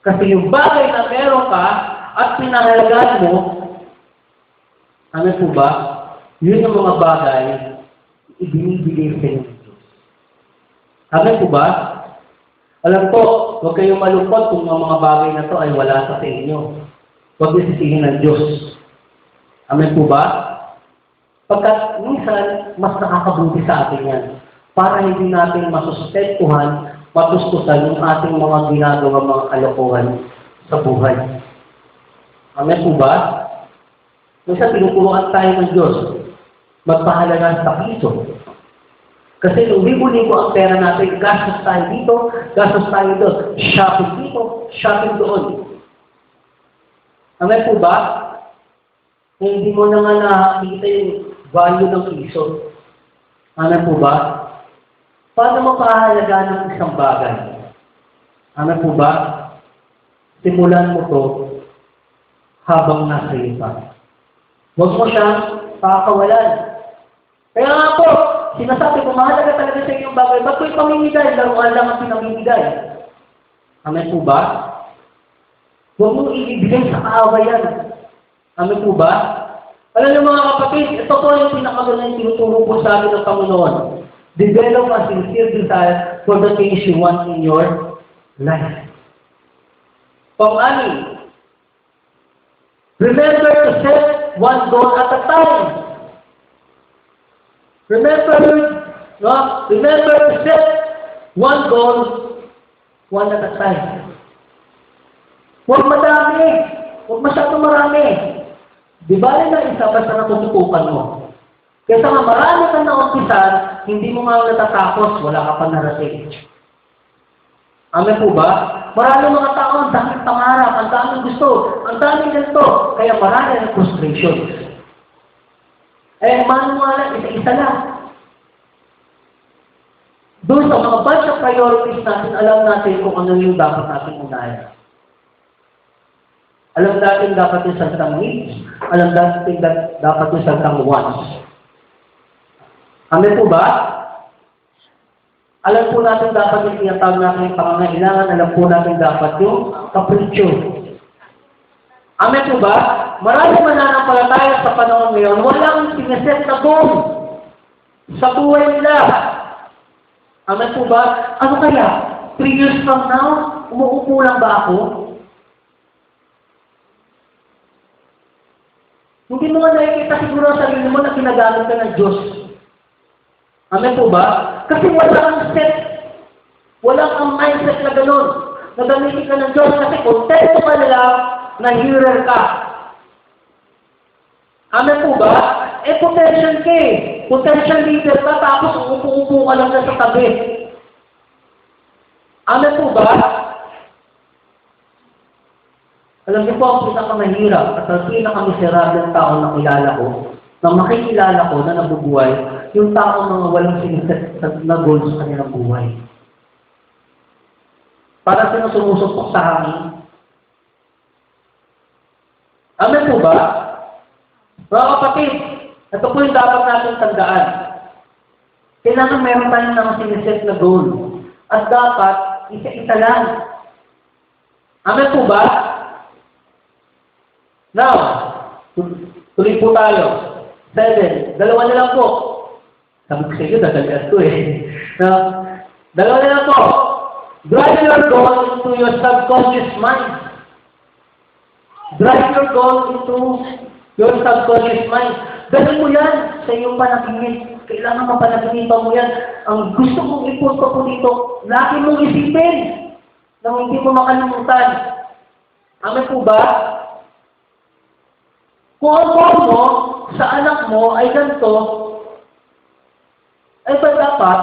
Kasi yung bagay na meron ka at pinahalagaan mo, amen po ba? Yun yung mga bagay ibinibigay sa inyo ng Diyos. Amen po ba? Alam ko, huwag kayong malungkot kung ang mga bagay na to ay wala sa inyo. Huwag niyo sisihin ng Diyos. Amen po ba? Pagkat minsan, mas nakakabuti sa atin yan. Para hindi natin masustentuhan, matustusan yung ating mga ginagawa, mga kalokohan sa buhay. Amen po ba? Minsan, tinuturuan tayo ng Diyos. Magpahalaga sa piso. Kasi nung libo-libo ang pera natin, gastos tayo dito, gastos tayo doon. Shopping dito, shopping doon. Amen po ba? Hindi mo na nga nakikita yung value ng piso. Amen po ba? Paano mo pahalagaan ng isang bagay? Amen po ba? Simulan mo to habang nasa iyo pa. Huwag mo siyang pakawalan. Kaya nga po, sinasabi ko, mahalaga talaga sa inyong bagay. Ba't ko'y pamimigay? Laruan lang ang pinamimigay. Amen po ba? Huwag mong ibigay sa kaawayan. Amen po ba? Alam niyo mga kapatid, ito po yung pinakagandang tinuturo po sa amin ng Panginoon. Develop a sincere desire for the things you want in your life. Pang-anim, remember to set one goal at a time. Remember to set one goal, one at a time. Huwag madami. Huwag masyadong marami. Di ba rin na isa basta natututukan mo? Kaya nga marami kang naumpisan, hindi mo nga natatapos, wala ka pa narating. Amen po ba? Marami mga tao, ang daming pangarap, ang daming gusto, ang daming ganito, kaya marami ng frustration. Manuwalan, isa-isa lang. Doon sa mga bunch of priorities natin, alam natin kung ano yung dapat natin unahin. Alam natin dapat yung santang needs. Alam natin dapat yung santang wants. Amen po ba? Alam po natin dapat yung tinatawag natin yung pangangailangan. Alam po natin dapat yung kapritsyo. Amen po ba? Maraming mananampalataya sa panahon ngayon, walang sineset na goal. sa buhay nila. Amen po ba? Ano kaya? 3 years from now, umuupo lang ba ako? Hindi mo nga nakikita siguro sa sarili mo na ginagamit ka ng Diyos. Amen po ba? Kasi wala kang set, wala kang mindset na gano'n. Nagamitin ka ng Diyos kasi kontento ka nila na hearer ka. Amen po ba? Potential ka eh. Potential leader ka, tapos upo-upo ka lang sa tabi. Amen po ba? Alam niyo po, ang pinakamahirap at ang pinakamiserableng tao na kilala ko, na makikilala ko na nabubuhay, yung tao mga walang siniset na goals sa kanilang buhay. Para sino sumusupok sa hangin. Amen po ba? Mga kapatid, ito po yung dapat natin tandaan. Kailangan meron tayong mga siniset na goal. At dapat, isa-isa lang. Amen po ba? Now, tuloy po tayo. 7. Dalawa na lang po. Sabi ko sa inyo, dadalian ko eh. Now, dalawa na lang po. Drive your goal into your subconscious mind. Drive your goal into your subconscious mind. Dahil mo yan sa iyong panaginip. Kailangan mapanaginipan mo yan. Ang gusto mong ipunto po dito, lagi mong isipin na hindi mo makalimutan. Amen po ba? Kung ang goal mo sa anak mo ay ganito, ay ba dapat,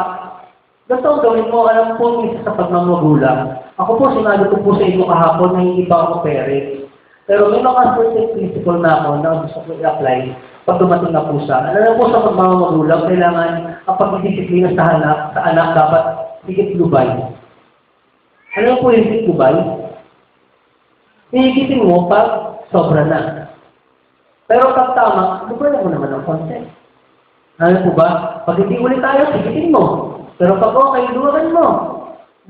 ganito ang gawin mo, alam po isa sa pagmamagulang. Ako po, sinabi ko po sa inyo kahapon na hindi pa ako parent. Pero may mga certain principle na ako na gusto ko i-apply pag dumating na po sa. Alam po sa pagmamagulang, kailangan ang pagdidisiplina sa anak dapat higit lubay. Alam po yung higit lubay? Hihigitin mo pag sobra na. Pero pag tama, lubay mo naman ang concept. Alam po ba? Pag hindi ulit tayo, higitin mo. Pero pag okay, luwagan mo.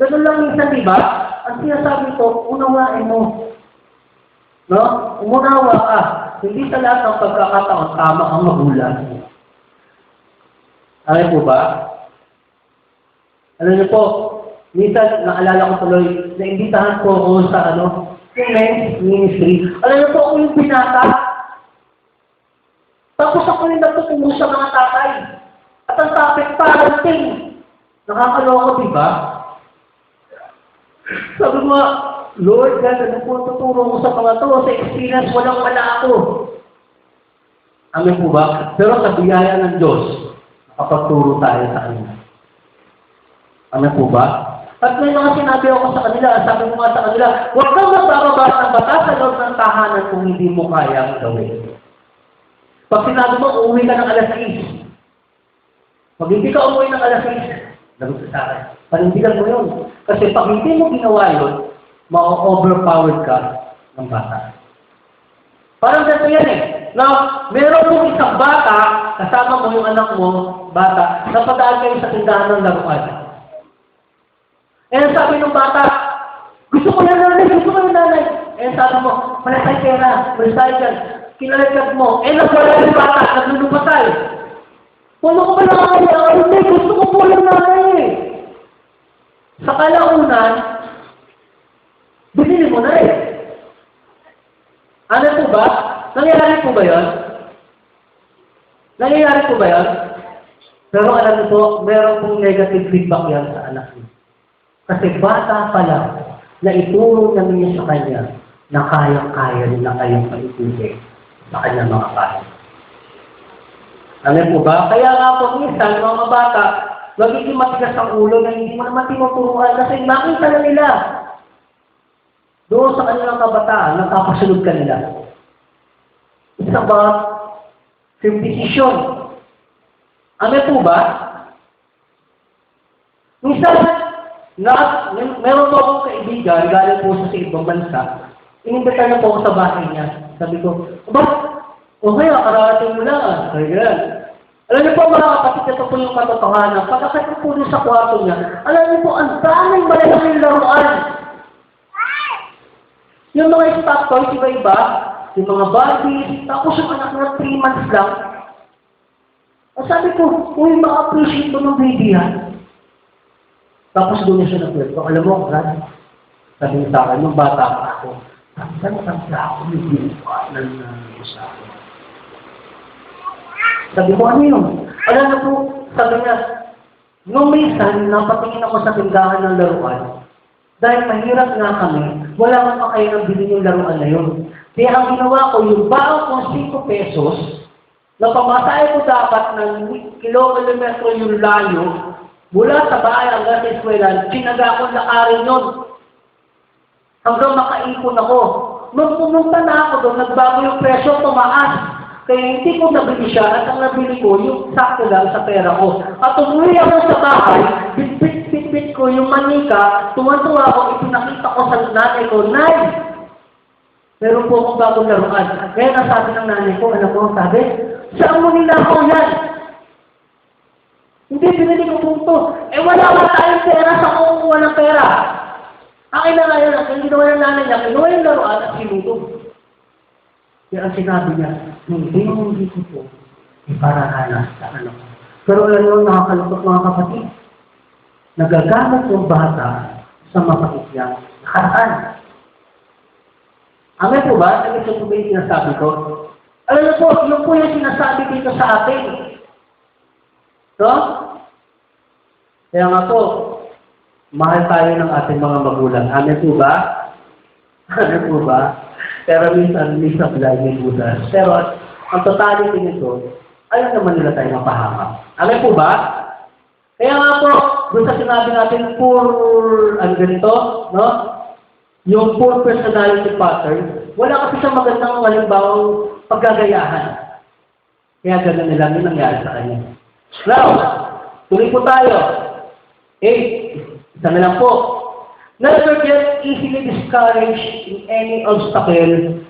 Ganun lang minsan, di ba? Ang sinasabi ko, unawain mo. No? Umunawa ka. Hindi sa lahat ng pagkakataon, tama ang magulang. Alam po ba? Alam niyo po, minsan, naalala ko tuloy, naimbitahan po ako sa yung men's ministry. Alam niyo po, ako yung binata. Tapos ako yung nagtutungo sa mga tatay. At ang topic, parenting. Nakakaloko, di ba? Sabi mo, Lord, ano po tuturo mo sa mga to? Sa experience, walang-wala ako. Amen po ba? Pero sa biyaya ng Diyos, nakapagturo tayo sa kanila. Amen po ba? At may mga sinabi ako sa kanila, sabi ko nga sa kanila, huwag kang magbababa ng batas sa loob ng tahanan kung hindi mo kayang gawin. Pag sinabi mo, uuwi ka ng alas 6. Pag hindi ka umuwi ng alas 6, lagot sa akin. Panindigan mo yun. Kasi pag hindi mo ginawa yun, ma-overpowered ka ng bata. Parang ganito yan eh. Now, meron mong isang bata, kasama mo yung anak mo, bata, napadaan kayo sa tindahan ng laruan. Eh, sabi ng bata, gusto ko yung nanay, gusto ko yung nanay. Eh, sabi mo, malasay pera, malasay dyan, kinalagad mo. Eh, nagwala yung bata, naglulupatay. Kung ako ba nakakaya, hindi, gusto ko po yung nanay eh. Sa kalaunan, binili mo na eh. Ano po ba? Nangyayari po ba yun? Nangyayari po ba yun? Pero alam niyo po, meron pong negative feedback yan sa anak niyo. Kasi bata pa lang, na ituro na niya sa kanya na kayang-kaya nila kayong paitusin sa kanyang mga kaya. Alam po ba? Kaya nga po minsan, mga bata, magiging matigas ang ulo na hindi mo naman tinuturuan kasi makita na nila. Doon sa kanilang kabataan, nagpapasunod ka nila. It's about your decision. Amen po ba? Minsan, meron po akong kaibigan, galing po sa ibang bansa, inimbita na po ako sa bahay niya. Sabi ko, okay, kararating mo lang. Kaya alam niyo po mga kapatid, ito po yung katotohanan. Pagkakit po sa kwarto niya, alam niyo po, ang daming malaking laruan. Yung mga stock toys, iba-iba, yung mga Barbies, tapos yung anak na 3 months lang, Ang sabi ko, uy, ma-appreciate mo ng baby yan. Tapos doon siya nag-web. Alam mo, Brad, sabi niya sa akin, nung bata pa ako, saan ako, may binukanan na sa akin. Sabi ko, ano yun? Alam na po, sabi niya, nung minsan, napatingin ako sa tindahan ng laruan, dahil mahirap nga kami, wala akong makain ng bilhin yung laruan na yun. Kaya ang ginawa ko, yung baon kong 5 pesos, na pamasahe ko dapat ng kilometro yung layo, mula sa bahay hanggang sa eskwela, sinaga ko lakarin yun. Hanggang makaipon ako. Nung pumunta na ako doon, nagbago yung presyo, tumaas. Kaya hindi ko nabili siya at ang nabili ko, yung sakto lang sa pera ko. At umuwi ako sa bahay, bit ko yung manika, tuwan-tuwa ako, ipinakita ko sa nanay ko, Nay! Meron po akong bagong laruan. Kaya nasabi ng nanay ko, alam mo, sabi, saan mo ninakaw yan? Hindi, binili ko po ito. Wala ka tayong pera sa kukuha ng pera. Akin na nga yun, ang ginawa ng nanay niya, kinuha yung laruan at sinutog. Kaya ang sinabi niya, hindi ko po ipararanas sa anak ko. Pero alam nyo, nakakalungkot mga kapatid. Nagagamit yung bata sa mapakit niyang nakaraan. Amen po ba? Ito po ba yung sinasabi ko? Alam niyo po, yun po yung sinasabi dito sa atin. So, kaya nga po, mahal tayo ng ating mga magulang. Amen po ba? Amen po ba? Pero minsan blind budas. Pero ang totality nito, ayaw naman nila tayo mapahamak. Amen po ba? Kaya nga po, doon sa sinabi natin, ang ganito, no? Yung poor personality pattern, wala kasi sa magandang halimbawang paggagayahan. Kaya gano'n nila yung nangyari sa kanya. Now, tuloy po tayo. Isa na lang po. Never get easily discouraged in any obstacle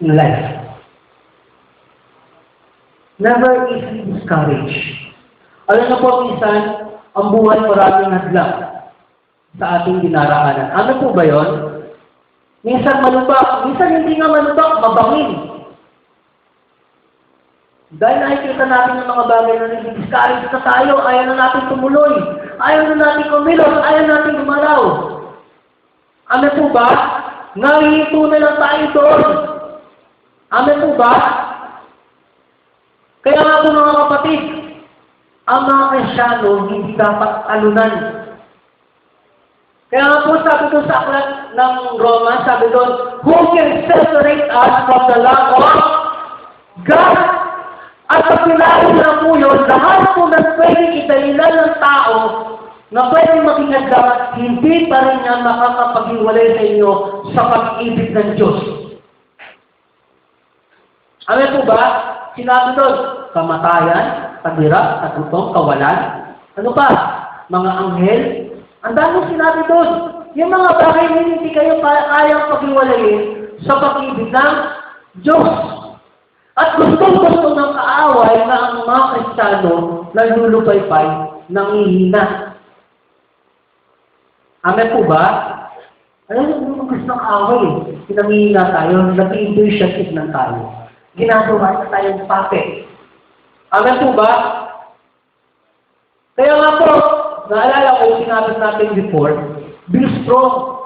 in life. Never easily discouraged. Alam na po, minsan, ang buhay maraming hadlang sa ating dinaraanan. Ano po ba yun? Minsan malubak, minsan hindi nga malubak, mabangin. Dahil nakikita natin ng mga bagay na nag-discourage na tayo, ayaw na natin tumuloy, ayaw na natin kumilos, ayaw natin gumalaw. Ano po ba? Nahihito na lang tayo doon. Ano po ba? Kaya nga po mga kapatid, ang mga Kristyano hindi dapat alunan. Kaya nga po sabi ko sa aklat ng Roma, sabi doon, who can separate us from the love of God? At sa pilahin na po yun, lahat po na pwedeng idalilan ng tao na pwedeng maging agad, hindi pa rin niya makakapag-iwalay sa inyo sa pag-ibig ng Diyos. Ano po ba? Sinabi doon, kamatayan, paghirap, tagutom, kawalan. Ano pa? Mga anghel. Ang dami sinabi doon. Yung mga bagay na hindi kayo kayang pag-iwalayin sa pag-ibig ng Diyos. At gusto ng kaaway na ang mga Kristiyano naglulupaypay, nangihina. Amen po ba? Alam mo, gusto ng kaaway eh. Pinangihina tayo, nag-intuition lang tayo. Ginagawa na tayong pake. Amen po ba? Kaya nga po, naalala ko yung sinabi natin before, be strong.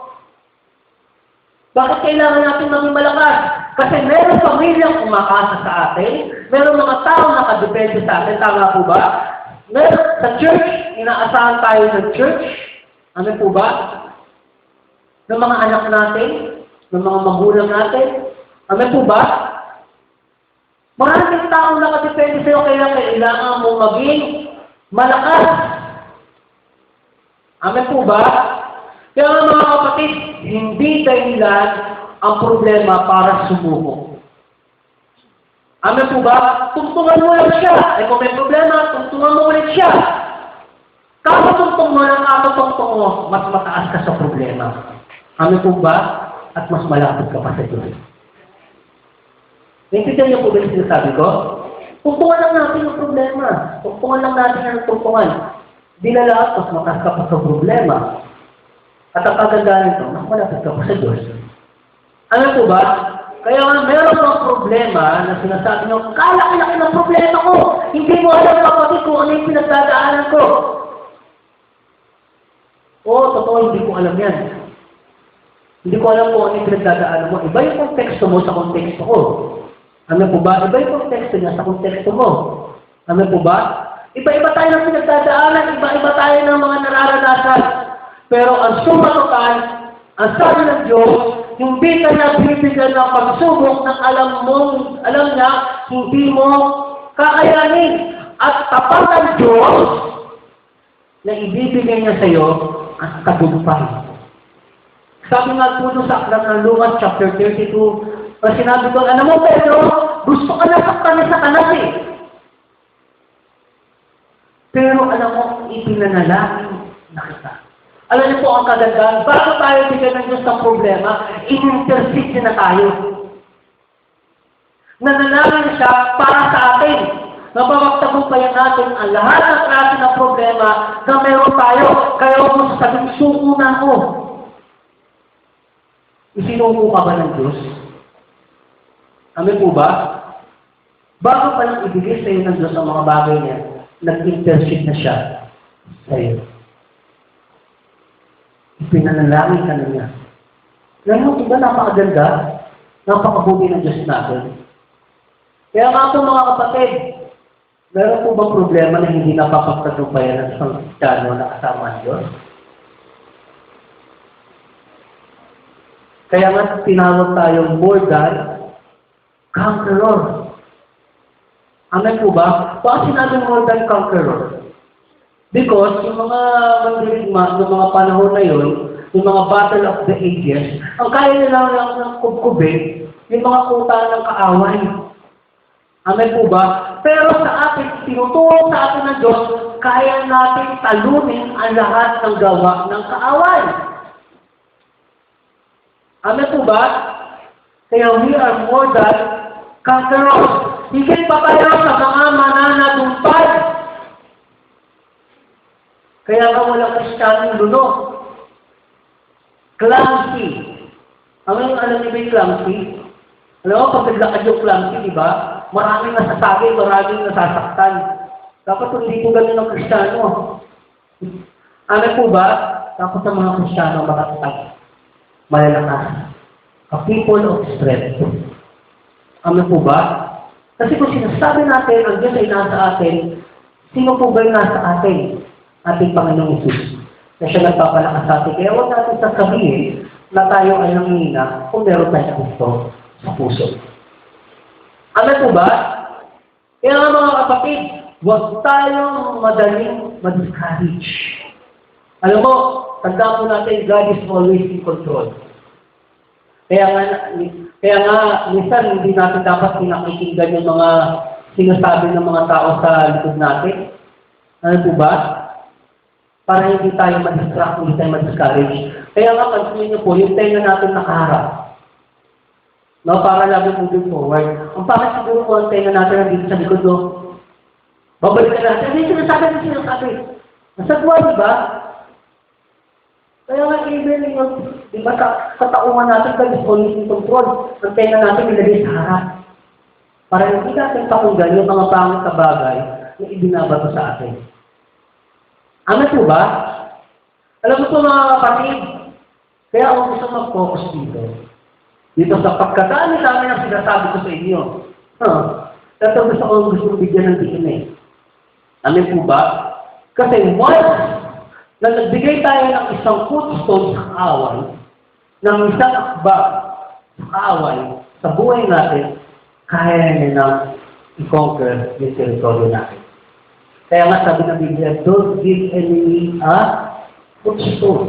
Bakit kailangan natin maging malakas? Kasi meron pamilyang umakasa sa atin, meron mga tao nakadepende sa atin, tama po ba? Meron sa church, inaasahan tayo ng church, ano po ba? Ng mga anak natin, ng mga magulang natin, ano po ba? Maraming tao nakadepende sa iyo, kaya kailangan mo maging malakas. Amen po ba? Kaya mga kapatid, hindi dahilan ang problema para sumuko. Amen po ba? Tungtungan mo lang siya. Ay kung may problema, tungtungan mo ulit siya. Kapatungtong mo lang, kapatungtong mo, mas mataas ka sa problema. Amen po ba? At mas malapit ka pa sa Diyos. Naintindihan niyo po ba yung sinasabi ko? Tungtungan lang natin yung problema. Tungtungan lang natin ang tungtungan. Di na lahat, mas mataas ka pa sa problema. At ang kagandahan nito, mas malapit ka pa sa Diyos. Ano po ba? Kaya nga meron ng problema na sinasabi nyo, kalaki-laki ng problema ko. Hindi mo alam kapatid kung ano yung pinagdadaanan ko. Oo, totoo, hindi ko alam yan. Hindi ko alam kung ano yung pinagdadaanan mo. Iba yung konteksto mo sa konteksto ko. Ano po ba? Iba yung konteksto niya sa konteksto mo. Ano po ba? Iba-iba tayo ng pinagdadaanan, iba-iba tayo ng mga nararanasan. Pero ang suma total, ang sabi ng Diyos, hindi ka na binibigyan ng pagsubok ng alam niya, hindi mo kakayanin. At tapat ang Diyos na ibibigay niya sa iyo ang tagumpay. Sabi nga po sa aklat ng Lucas chapter 32, sinabi ko, alam mo Pedro, gusto ka na saktan sa kanas eh. Pero alam mo, ipinanalangin na kita. Alam niyo po ang kagandahan, bago tayo bigyan ng Diyos ng problema, in-intercede na tayo. Nanalangin siya para sa atin. Napapagtagumpayan natin ang lahat ng klase ng problema na meron tayo. Kaya huwag mo sasabihin, suko na ako. Isinuko ka ba ng Diyos? Amin po ba? Bago pa lang ibigay sa iyo ng Diyos ang mga bagay niya, nag-intercede na siya sa iyo. Ipinanalangin ka na niya. Alam mo, diba napakaganda? Napakabuti ng Diyos natin. Kaya nga po mga kapatid, meron po bang problema na hindi napapagtagumpayan ng isang Kristiyano na kasama ang Diyos? Kaya nga tinawag tayong more than conqueror. Amen po ba? Bakit sinabing more than conqueror? Because yung mga mandirigma, yung mga panahon na yun, yung mga battle of the ages, ang kaya nila lang ng kubkubin, yung mga kuta ng kaaway. Amen po ba? Pero sa atin, tinutulong sa atin ng Diyos, kaya natin talunin ang lahat ng gawa ng kaaway. Amen po ba? Kaya we are more than conquerors. Higit pa tayo sa mga mananagumpay. Kaya nga walang Kristiyanong luno. Clumsy. Alam niyo ba yung clumsy? Alam mo, pag naglakad yung clumsy, di ba? Maraming nasasagi, maraming nasasaktan. Dapat hindi po ganun ng Kristiyano. Amen po ba? Dapat sa mga Kristiyano makatag. Malalakas. A people of strength. Amen po ba? Kasi kung sinasabi natin, ang Diyos ay nasa atin, sino po ba yung nasa atin? Ating Panginoong Isus. Na siya nagpapalakas sa atin. Kaya huwag natin sasabihin na tayo ay nangihina kung meron tayong gusto sa puso. Amen po ba? Kaya nga mga kapatid, huwag tayong madaling ma-discourage. Alam mo, tanda po natin, God is always in control. Kaya nga, minsan hindi natin dapat pinakikinggan yung mga sinasabi ng mga tao sa likod natin. Ano po ba? Para hindi tayo ma-distract, hindi tayo ma-discourage. Kaya nga, pansin niyo po, yung tenga natin nakaharap. No, para lagi moving forward. Ang bakit siguro po ang tenga natin nandito sa likod, no? Babalikan natin. Ano yung sinasabi? Nasa buwan, di ba? Kaya nga, even yung, di ba, sa taungan natin, God is always in control. Ang tenga natin nilagay sa harap. Para hindi natin pakunggan yung mga pangit na bagay na ibinabato sa atin. Ano po ba? Alam mo po mga kapatid, kaya ako gusto mag-focus dito. Dito sa pagkadami-dami ang sinasabi ko sa inyo. Ito gusto bigyan ng diin eh. Amin po ba? Kasi once na nagbigay tayo ng isang footstone sa kaaway, ng isang akbag sa kaaway, sa buhay natin, kaya niya nang i-conquer yung teritoryo natin. Kaya nga sabi ng Biblia, don't give enemy a footstool.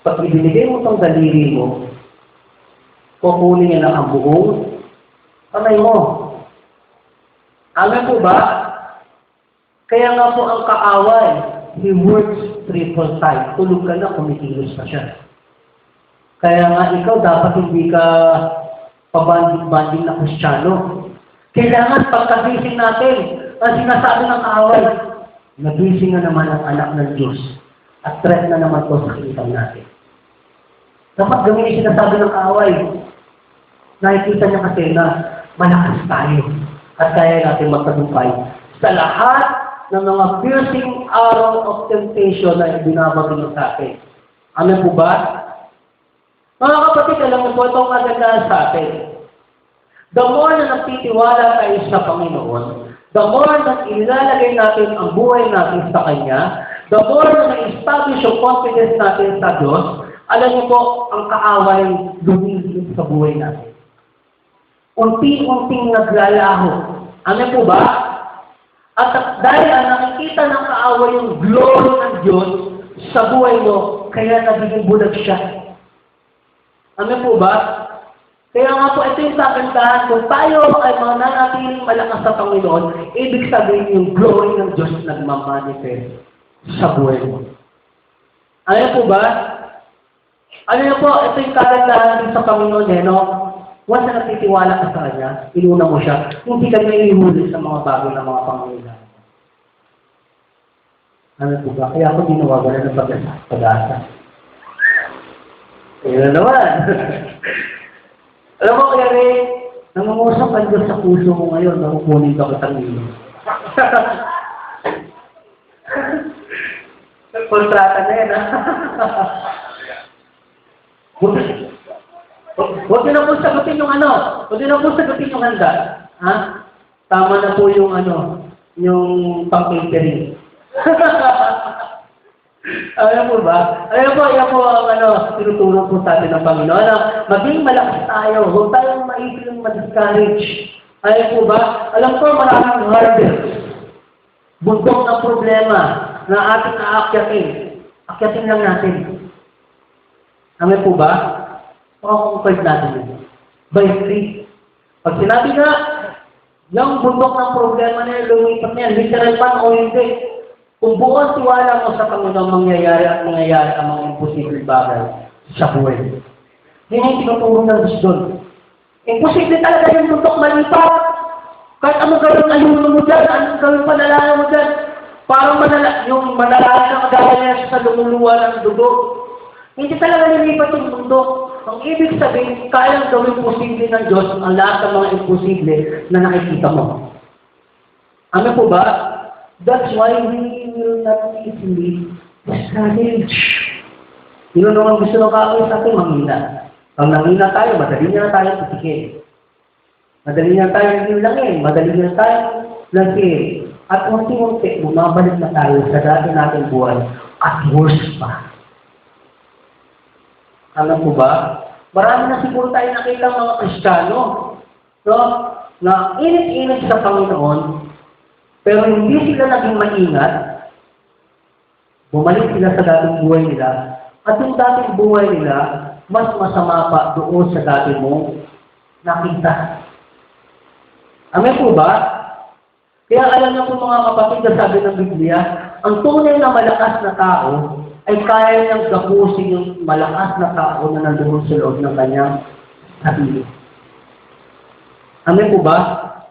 Pag ibinigay mo itong daliri mo, kukunin niya lang ang buong kamay mo. Amen po ba? Kaya nga po ang kaaway, he works triple time. Tulog ka na, kumikilos pa siya. Kaya nga ikaw, dapat hindi ka pabanding-banding na Kristiyano. Kailangan pagkagising natin, ang sinasabi ng kaaway, nagising na naman ang anak ng Diyos at threat na naman ito sa kitang natin. Dapat gawin yung sinasabi ng kaaway. Nakikita niya kasi na malakas tayo at kaya natin magtagumpay sa lahat ng mga piercing arrow of temptation na binabago sa atin. Amen po ba? Mga kapatid, alam mo po itong maganda sa atin. The more na nagtitiwala tayo sa Panginoon, the more na ilalagay natin ang buhay natin sa Kanya, the more na na-establish yung confidence natin sa Diyos, alam niyo po, ang kaaway lumilip sa buhay natin. Unti-unting naglalaho. Amen po ba? At dahil ang nakikita ng kaaway yung glory ng Diyos sa buhay mo, kaya nagiging bulag siya. Amen po ba? Kaya nga po, ito yung kagandahan. Kung tayo ay mananatiling malakas sa Panginoon, ibig sabihin yung glory ng Diyos nagmamanifest sa buhay mo. Amen po ba? Ano na po, ito yung kagandahan din sa Panginoon, no? Once na natitiwala ka sa Kanya, inuna mo siya, hindi ka na ihuli sa mga bago na mga pangangailangan. Ano po ba? Kaya ako ginawa wala ng pag-asa. Ayun naman. Alam mo, kaya rin, nangungusap ang Diyos sa puso mo ngayon, nakukunin ka katangilo. Kontrata na yan, ha? Huwag nyo na po sagutin yung ano. Huwag nyo na po sagutin yung handa. Ha? Tama na po yung ano, yung pang-catering. Alam mo ba? Alam mo, yan po ang ano, tinutulong po sa atin ng Panginoon. Maging malakas tayo. Huwag tayong maipiling ma-discourage. Alam po ba? Alam ko, maraming hurdles. Bundok ng problema na ating aakyatin. Akyatin lang natin. Alam po ba? Pakakungkard natin yun. By faith. Pag sinabi na, yung bundok ng problema na yung lumipat niya, literal pa o hindi. Kung buong tiwala mo sa Panginoon, mangyayari at mangyayari ang mga imposible bagay sa buhay. Yan yung tinutulong ng Diyos doon. Imposible talaga yung bundok malipat. Kahit anong gawin ayuno mo dyan, anong gawin panalala mo dyan, parang yung manalala na magagawa niya sa lumuluwa ng dugo. Hindi talaga nilipat yung bundok. Ang ibig sabihin, kayang gawin posible ng Diyos ang lahat ng mga imposible na nakikita mo. Amen po ba? That's why we will not easily discourage. Sino naman gusto ng kaaway sa atin? Manghina. Pag nanghina tayo, madali na tayo titikin. Madali na tayo nilangin. Madali na tayo langin. At unti-unti, bumabalik na tayo sa dati natin buhay. At worse pa. Alam po ba? Marami na siguro tayo nakita mga Kristiyano, no? Na init-init sa Panginoon, pero hindi sila naging maingat, bumalik sila sa dating buhay nila, at yung dating buhay nila, mas masama pa doon sa dati mong nakita. Amen po ba? Kaya alam na po mga kapatid na sabi ng Biblia, ang tunay na malakas na tao ay kaya niyang gapusin yung malakas na tao na nandoon sa loob ng kanyang sarili. Amen po ba?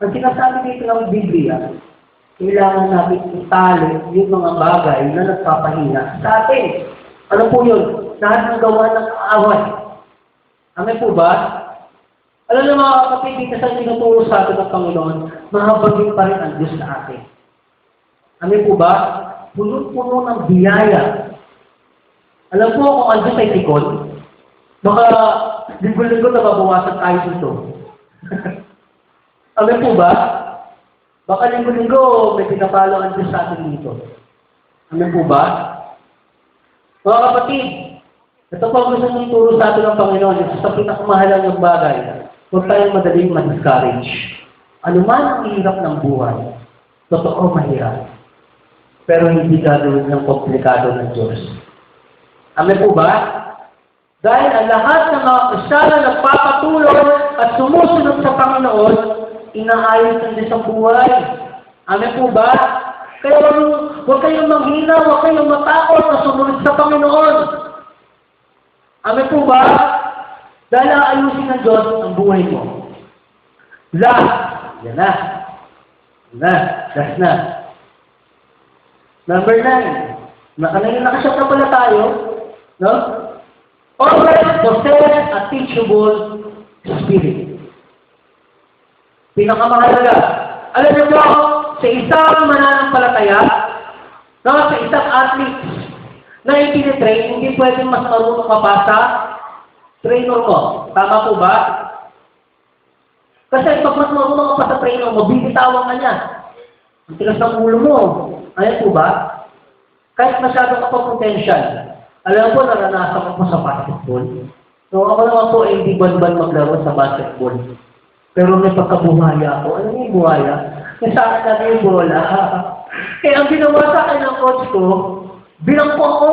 Ang sinasabi dito ng Biblia, kailangan natin itali yung mga bagay na nagpapahina sa atin. Ano po yun? Lahat ng gawa ng kaaway. Amen po ba? Alam na mga kapatid, dito sa tinuturo sa atin ng Panginoon, mahabagin pa rin ang Diyos sa atin. Amen po ba? Puno-puno ng biyaya. Alam po kung ang Diyos ay tikon, baka linggo-linggo na mabawasan tayo dito. Amen po ba? Baka linggo-linggo may pinapalo ang Diyos sa atin dito. Amen po ba? Mga kapatid, ito po ang gusto nang turo sa atin ng Panginoon, ito sa pinakamahalagang bagay. Huwag tayong madaling ma-discourage. Ano man ang hirap ng buhay, totoo mahirap. Pero hindi gagawin ng komplikado ng Diyos. Amen po ba? Dahil ang lahat ng mga Kristiyano nagpapatuloy at sumusunod sa Panginoon, inaayos ang Diyos ang buhay. Amen po ba? Kaya huwag kayong manghina, huwag kayong matakot na sumunod sa Panginoon. Amen po ba? Dahil aayusin ng Diyos ang buhay mo. Last. Yan na. Yan na. Last na. Number 9. Nakasyap na pala tayo. No? Always possess a teachable spirit. Pinakamahalaga. Alam niyo po, sa isang mananampalataya, no, sa isang athlete na itinitrain, hindi pwedeng mas marunong ka pa sa trainer mo. Tama po ba? Kasi pag mas marunong ka pa sa trainer mo, bibitawan ka niya. Ang tigas ng ulo mo. Ayan po ba? Kahit masyado ka pa potential. Alam po, naranasan ko po sa basketball. So ako naman po, hindi ban-ban maglaro sa basketball. Pero may pagkabuhaya ako. Ano yung buhaya? May sa akin natin yung bola. Kaya ang ginawa sa akin ng coach ko, bilang po ako.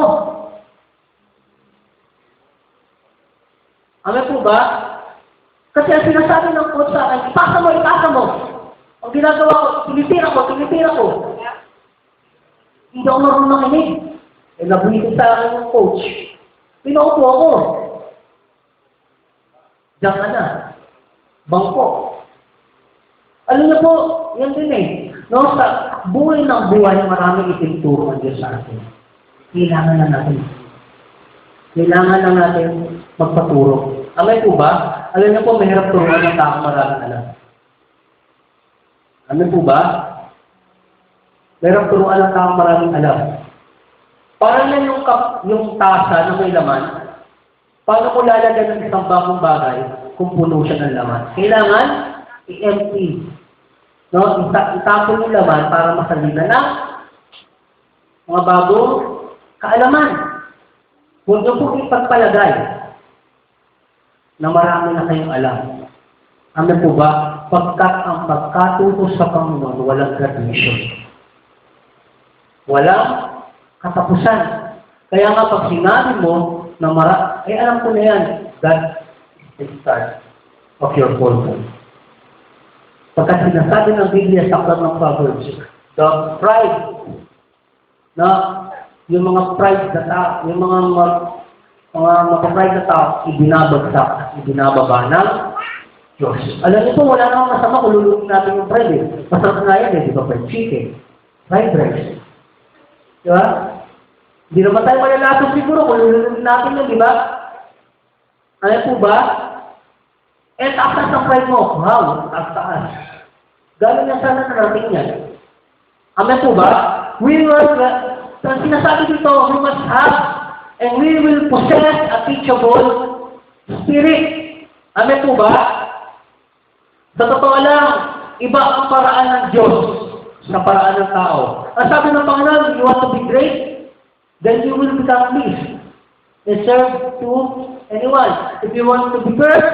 Ano po ba? Kasi ang sinasabi ng coach sa akin, ipasa mo, ipasa mo. Ang ginagawa ko, tinitira ko. Hindi ako marunong makinig. Eh, nabuhitin sa akin ng coach. Pinaupo ako. Diyan ka na. Bangko. Alam niyo po, yan din eh. No, sa buhay ng buhay, maraming itinuturo ang Diyos sa atin. Kailangan na natin magpaturo. Alam po ba? Alam niyo po, mahirap turuan ng tao maraming alam. Alam po ba? Mahirap turuan ng tao maraming alam. Parang yan yung tasa na may laman. Paano ko lalagyan ng isang bagong bagay kung puno siya ng laman? Kailangan i-empty. No? Itapon yung laman para masalina ng mga bagong kaalaman. Huwag niyo po ipagpalagay na marami na kayong alam. Ano po ba? Pagkat ang pagkatuto sa Panginoon, walang graduation. Walang katapusan. Kaya nga pag sinabi mo na alam ko na yan, God is the start of your whole. Pagkat sinasabi ng Biblia sa aklat ng Proverbs, the pride, na yung mga pride na tao, yung mga pride na tao, ibinabagsak, ibinababa ng Diyos. Alam niyo po, wala namang masama kung lulutin natin yung pride eh. Masarap nga yan eh, di ba? Fried chicken, fried rice. Di ba? Hindi naman tayo malalasong siguro kung lulutin natin yun, di ba? Ano po ba? Eh, taas ng pride mo. Wow, taas. Gano'n na sana narating yan. Amen po ba? Ang sinasabi dito, we must have and we will possess a teachable spirit. Amen po ba? Sa totoo lang, iba ang paraan ng Diyos sa paraan ng tao. Ang sabi ng Panginoon, you want to be great? Then you will become least and serve to anyone. If you want to be first,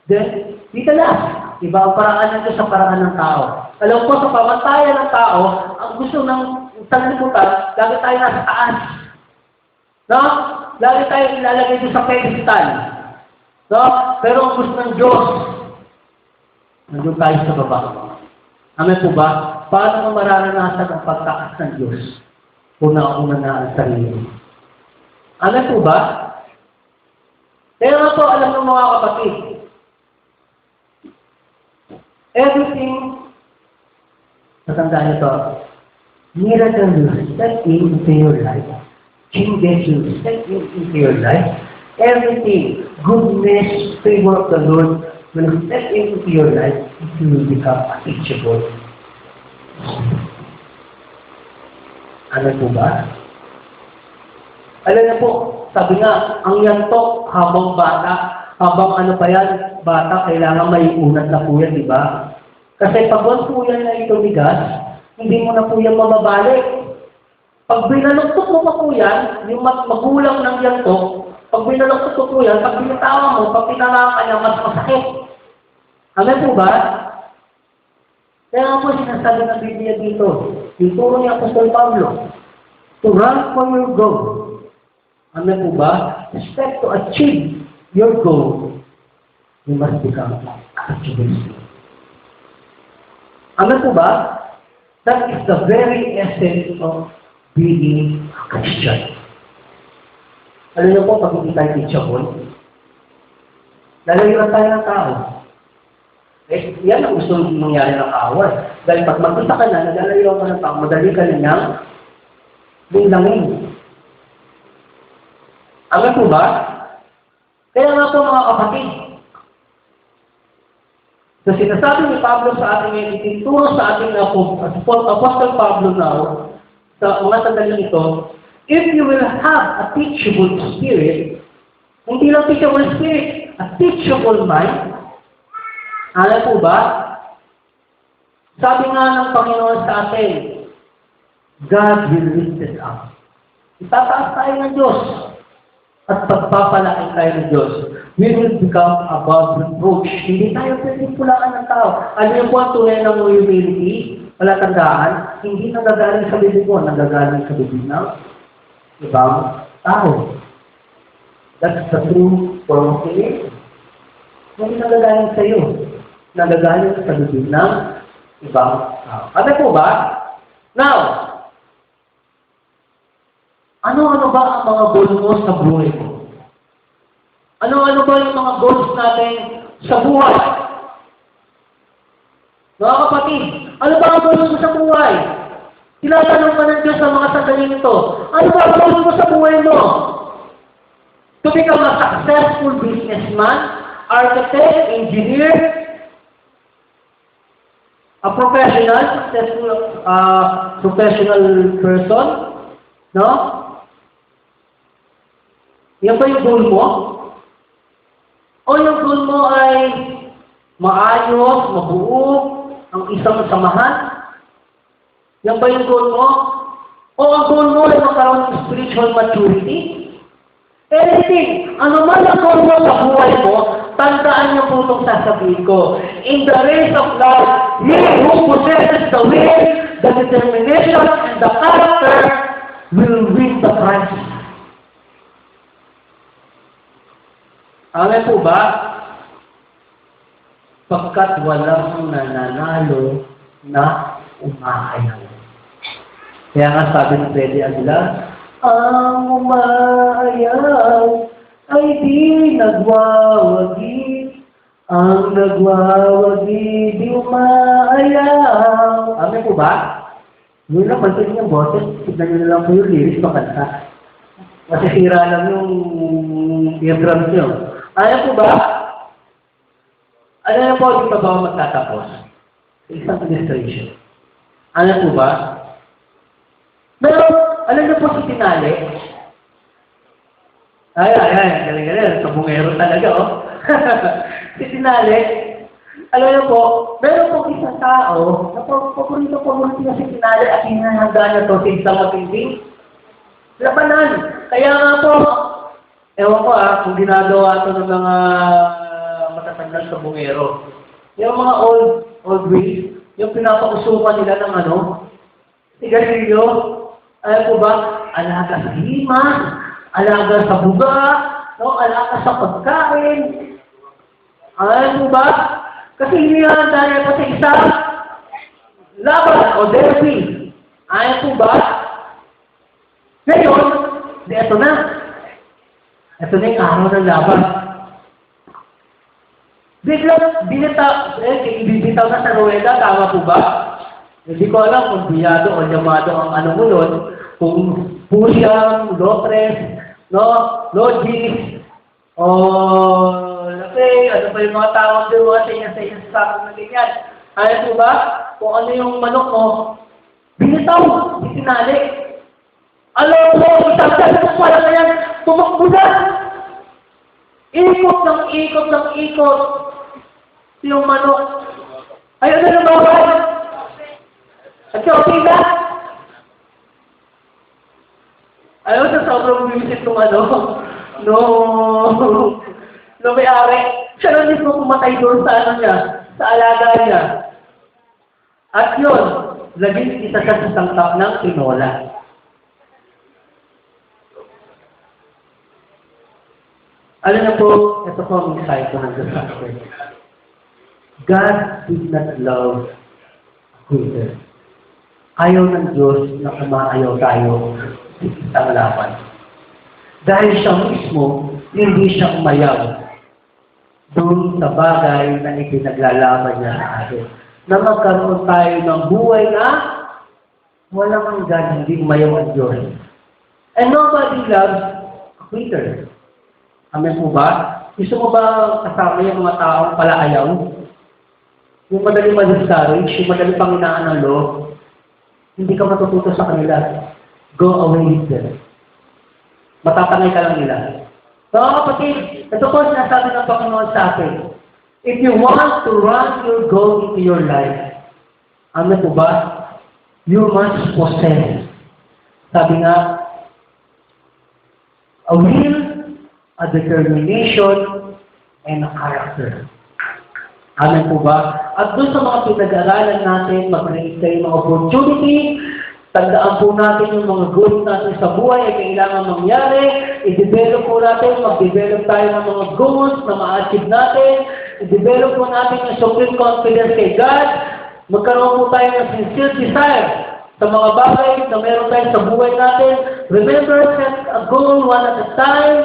then be the last. Iba ang paraan ng Diyos sa paraan ng tao. Alam ko, sa pamantayan ng tao, ang gusto ng sanlibutan, lagi tayo nasa taas. No? Lagi tayo ilalagay dito sa pedestal. No? Pero ang gusto ng Diyos, nandun tayo sa baba. Amen po ba? Paano mo mararanasan ang pagtaas ng Diyos? Una-una na ang sarili. Amen po ba? Kaya nga po, alam ng mga kapatid, everything, natandaan ito, miracle will step into your life. Changes will step into your life. Everything, goodness, favor of the Lord will step into your life. You will become teachable. Ano po ba? Alam na po, sabi nga, ang yantok habang bata, habang ano pa yan, bata, kailangan may unat na po yan, di ba? Kasi pag once po yan na ito bigas, hindi mo na po yan mababalik. Pag binaluktot mo pa po yan, yung magulang ng yantok, pag binaluktot mo po yan, pag binatawa mo, pag pinanaka ka niya, mas masakit. Amen po ba? Kaya nga po sinasabi ng Biblia dito, yung turo ni Apostol Pablo, to run for your goal. Amen po ba? Expect to achieve your goal, you must become activist. Amen po ba? That is the very essence of being a Christian. Alam niyo po, pag hindi tayo teachable, lalayo tayo ng tao. Eh, yan ang gusto mangyari ng kaaway. Dahil pag magkita ka na, nalalayo ka ng tao, madali ka na niyang linglangin. Amen po ba? Kaya nga po mga kapatid, So sinasabi ni Pablo sa ating ngayon, ituturo sa ating Apostle Pablo now, sa mga sandali ito, if you will have a teachable spirit, hindi lang teachable spirit, a teachable mind, ano po ba? Sabi nga ng Panginoon sa atin, God will lift us up. Itataas tayo ng Diyos at pagpapalaki tayo ng Diyos. We will become above reproach. Hindi tayo pwedeng pulaan ng tao. Ano yung po ang tunay ng humility? Palatandaan, hindi nagagaling sa bibig mo, nagagaling sa bibig ng ibang tao. That's the true form of humility. Hindi nagagaling sa iyo. Nagagaling sa bibig ng ibang tao. Ano po ba? Now, ano-ano ba ang mga goals mo sa buhay mo? Ano-ano ba yung mga goals natin sa buhay? Mga kapatid, ano ba ang goals mo sa buhay? Tinatanong ka ng Diyos sa mga sandaling ito. Ano ba ang goals mo sa buhay mo? To become a successful businessman, architect, engineer, a professional, successful professional person, no? Yan ba yung goal mo? O yung goal mo ay maayos, mabuo, ang isang samahan? Yan ba yung goal mo? O ang goal mo ay magkaroon ng spiritual maturity? Anything, ano man ang goal mo sa buhay mo, tandaan niyo po itong sasabihin ko. In the race of life, he who possesses the will, the determination, and the character will win the prize. Amen po ba? Pagkat walang nananalo na umaayaw. Kaya nga sabi ng Freddy Aguilar, ang umaayaw ay di nagwawagi. Ang nagwawagi di umaayaw. Amen po ba? Yun lang, pansin niyo yung boses. Tignan niyo na lang po yung lyrics pakanta. Masisira lang yung eardrums niyo. Ayan po ba? Alam niyo po, di pa ba ako magtatapos? Isang illustration. Alam po ba? Pero, alam niyo po si Tinali? Ay, galing-galing. Kabungero talaga, oh. Si Tinali, alam niyo po, meron po isang tao, na paborito niya si Tinali at hinahanda niya to sa isang matinding labanan. Kaya nga po, ewan ko kung ginagawa ito ng mga matatandang sabungero. Yung mga old ways, yung pinapausukan nila ng sigarilyo, alam po ba, alaga sa hima, alaga sa buga, no? Alaga sa pagkain. Alam po ba? Kasi hinihanda niya pa sa isang laban o derby. Alam po ba? Ngayon, ito na. Ito na yung araw ng laban. Binitaw na sa ruweda, tama po ba? Hindi ko alam kung biyado o llamado ang ano mo nun, kung pusyang, lotres, logis, o lapay, ano pa yung mga tawag doon, mga senya-senya sa sakong na ganyan. Alam po ba? Kung ano yung manok mo, binitaw, itinali. Alam mo, isang talang pala na yan, tumakbo na! Ikot ng ikot yung manok. Ayaw na lumawag. At siya, okay na? Ayaw na sobrang visit nung no may-ari. Siya lang mismo pumatay doon sa sa alaga niya. At yun, laging isa sa sangkap ng tinola. Alam na po, ito po ang insight ko ng Diyos. God did not love a quitter. Ayaw ng Diyos na umaayaw tayo sa isang laban. Dahil siya mismo, hindi siya umayaw doon sa bagay na ipinaglalaban niya sa atin. Na magkaroon tayo ng buhay na walang hanggan, hindi umayaw ang Diyos. And nobody loves a quitter. Amen po ba? Gusto mo ba kasama yung mga taong palaayaw? yung madali ma-discourage, yung madali panghinaan ng loob, hindi ka matututo sa kanila. Go away with them. Matatangay ka lang nila. Mga kapatid, ito po sinasabi ng Panginoon sa atin. If you want to run your goal into your life, ano po ba? You must possess. Sabi nga, a will, a determination, and a character. Amen po ba? At doon sa mga pinag-aralan natin, mag-create kayo ng opportunity, tandaan po natin yung mga goals natin sa buhay ay kailangan mangyari, i-develop po natin, mag-develop tayo ng mga goals na ma-achieve natin, i-develop po natin yung supreme confidence kay God, magkaroon po tayo ng sincere desire sa mga bagay na meron tayo sa buhay natin. Remember, set a goal one at a time.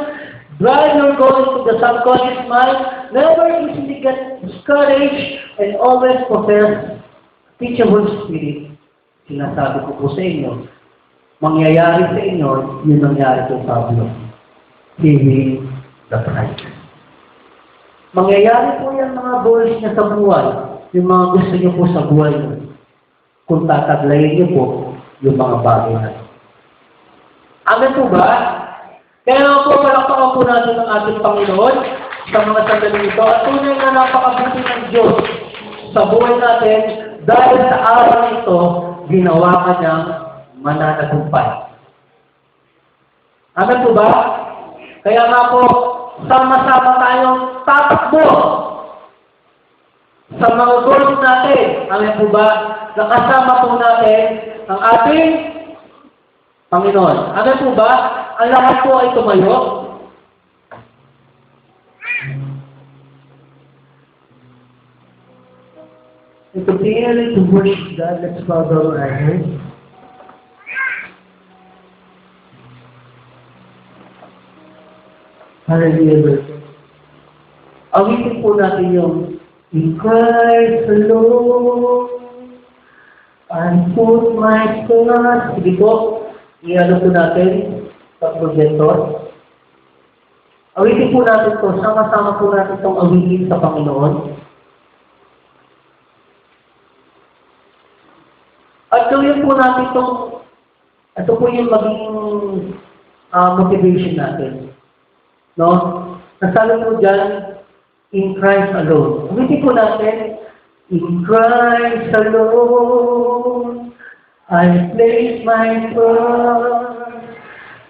Drive your goal into the subconscious mind. Never easily get discouraged and always possess teachable spirit. Sinasabi ko po sa inyo, mangyayari sa inyo, yun nangyari kay Pablo. Giving the price. Mangyayari po yung mga goals niya sa buhay, yung mga gusto niyo po sa buhay niyo, kung tataglayin niyo po yung mga bagay na. Amen po ba? Kaya po, palakpakan po natin ang ating Panginoon sa mga sandali ito. At tunay na napakabuti ng Diyos sa buhay natin dahil sa araw na ito, ginawa ka niyang mananagumpay. Amen po ba? Kaya nga po, sama-sama tayong tatakbo sa mga goals natin. Amen po ba? Nakasama po natin ang ating Panginoon. Amen po ba? Ang lahat po ay tumayo. And to be able to worship God, let's bow down our heads. Hallelujah. Awitin po natin yung In Christ alone, I put my trust. Sige po, i-ano po natin sa projector. Awitin po natin to, sama-sama po natin itong awitin sa Panginoon. At gawin po natin itong, ito po yung maging motivation natin. No? Nasalo po dyan, in Christ alone. Awitin po natin, in Christ alone, I place my trust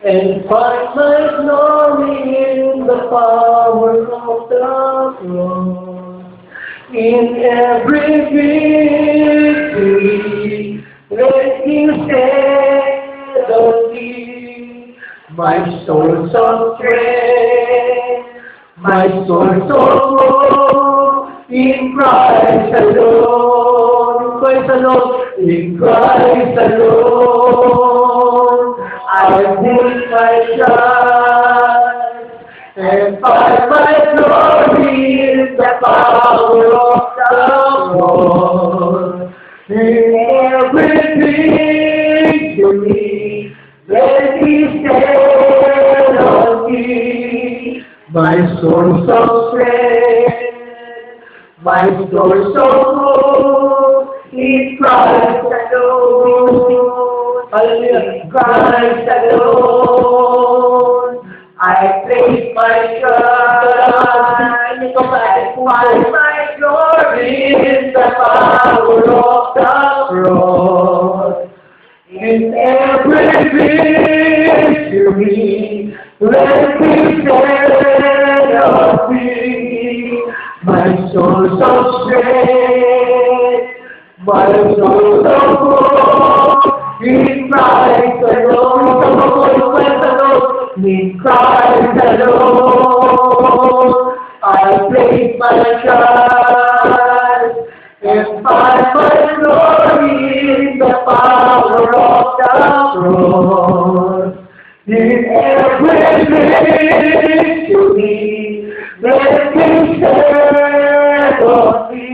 and find my glory in the power of the cross. In every victory, let you set on me, my source of strength, my source of hope, in Christ alone, in Christ alone, I put my trust and find my glory in the power of the Lord. In every victory, let me stand on me, my source of strength, my source of hope, in Christ alone. Hallelujah. Christ alone, I place my trust, and find my glory in the power of the cross. In every victory, let me stand on me, my source of strength, my source of hope, in Christ alone, in Christ alone, I place my trust and find my glory in the power of the cross. In every victory, let me stand on me,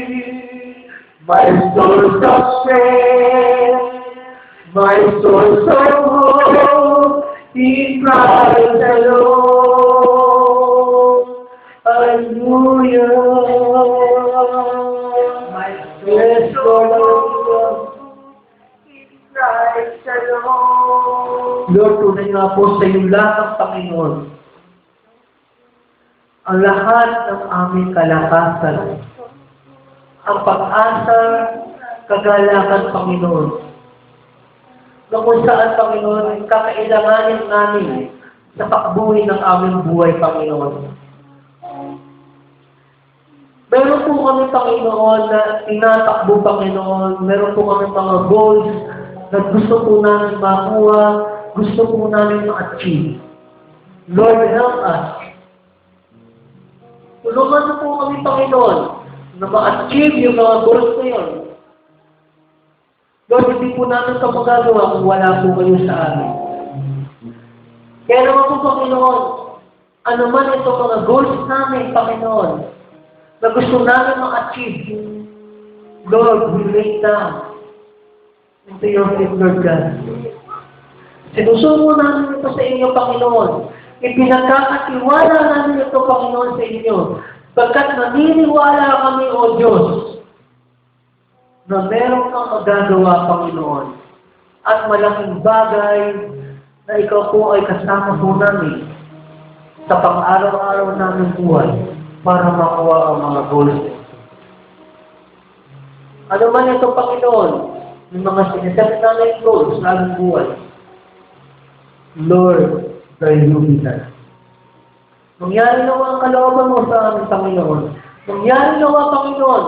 my source of strength, my source of hope, in Christ alone. Hallelujah. My tunay nga po sa iyo lamang, Panginoon, ang lahat ng aming kalakasan, ang pag-asa, kagalakan, Panginoon, na kung saan, Panginoon, kakailanganin namin sa takbuhin ng aming buhay, Panginoon. Meron po kami, Panginoon, na tinatakbo, Panginoon. Meron po kami mga goals na gusto po namin makuha, gusto po namin ma-achieve. Lord, help us. Tulungan na po kami, Panginoon, na ma-achieve yung mga goals na yun. Lord, hindi po namin ito magagawa kung wala po kayo sa amin. Kaya naman po, Panginoon, ano man ito mga goals namin, Panginoon, na gusto namin ma-achieve, Lord, we lay down into your feet, Lord God. Sinusumo namin ito sa inyo, Panginoon. Ipinagkakatiwala namin ito, Panginoon, sa inyo. Pagkat naniniwala kami, O Diyos, na meron kang magagawa, Panginoon. At malaking bagay na ikaw po ay kasama po namin sa pang-araw-araw namin buhay para makuha ang mga goals. Ano man ito, Panginoon, yung mga siniset namin goals sa aming buhay, Lord, thy will be done. Mangyari nawa ang kalooban mo sa aming Panginoon. Mangyari nawa, Panginoon,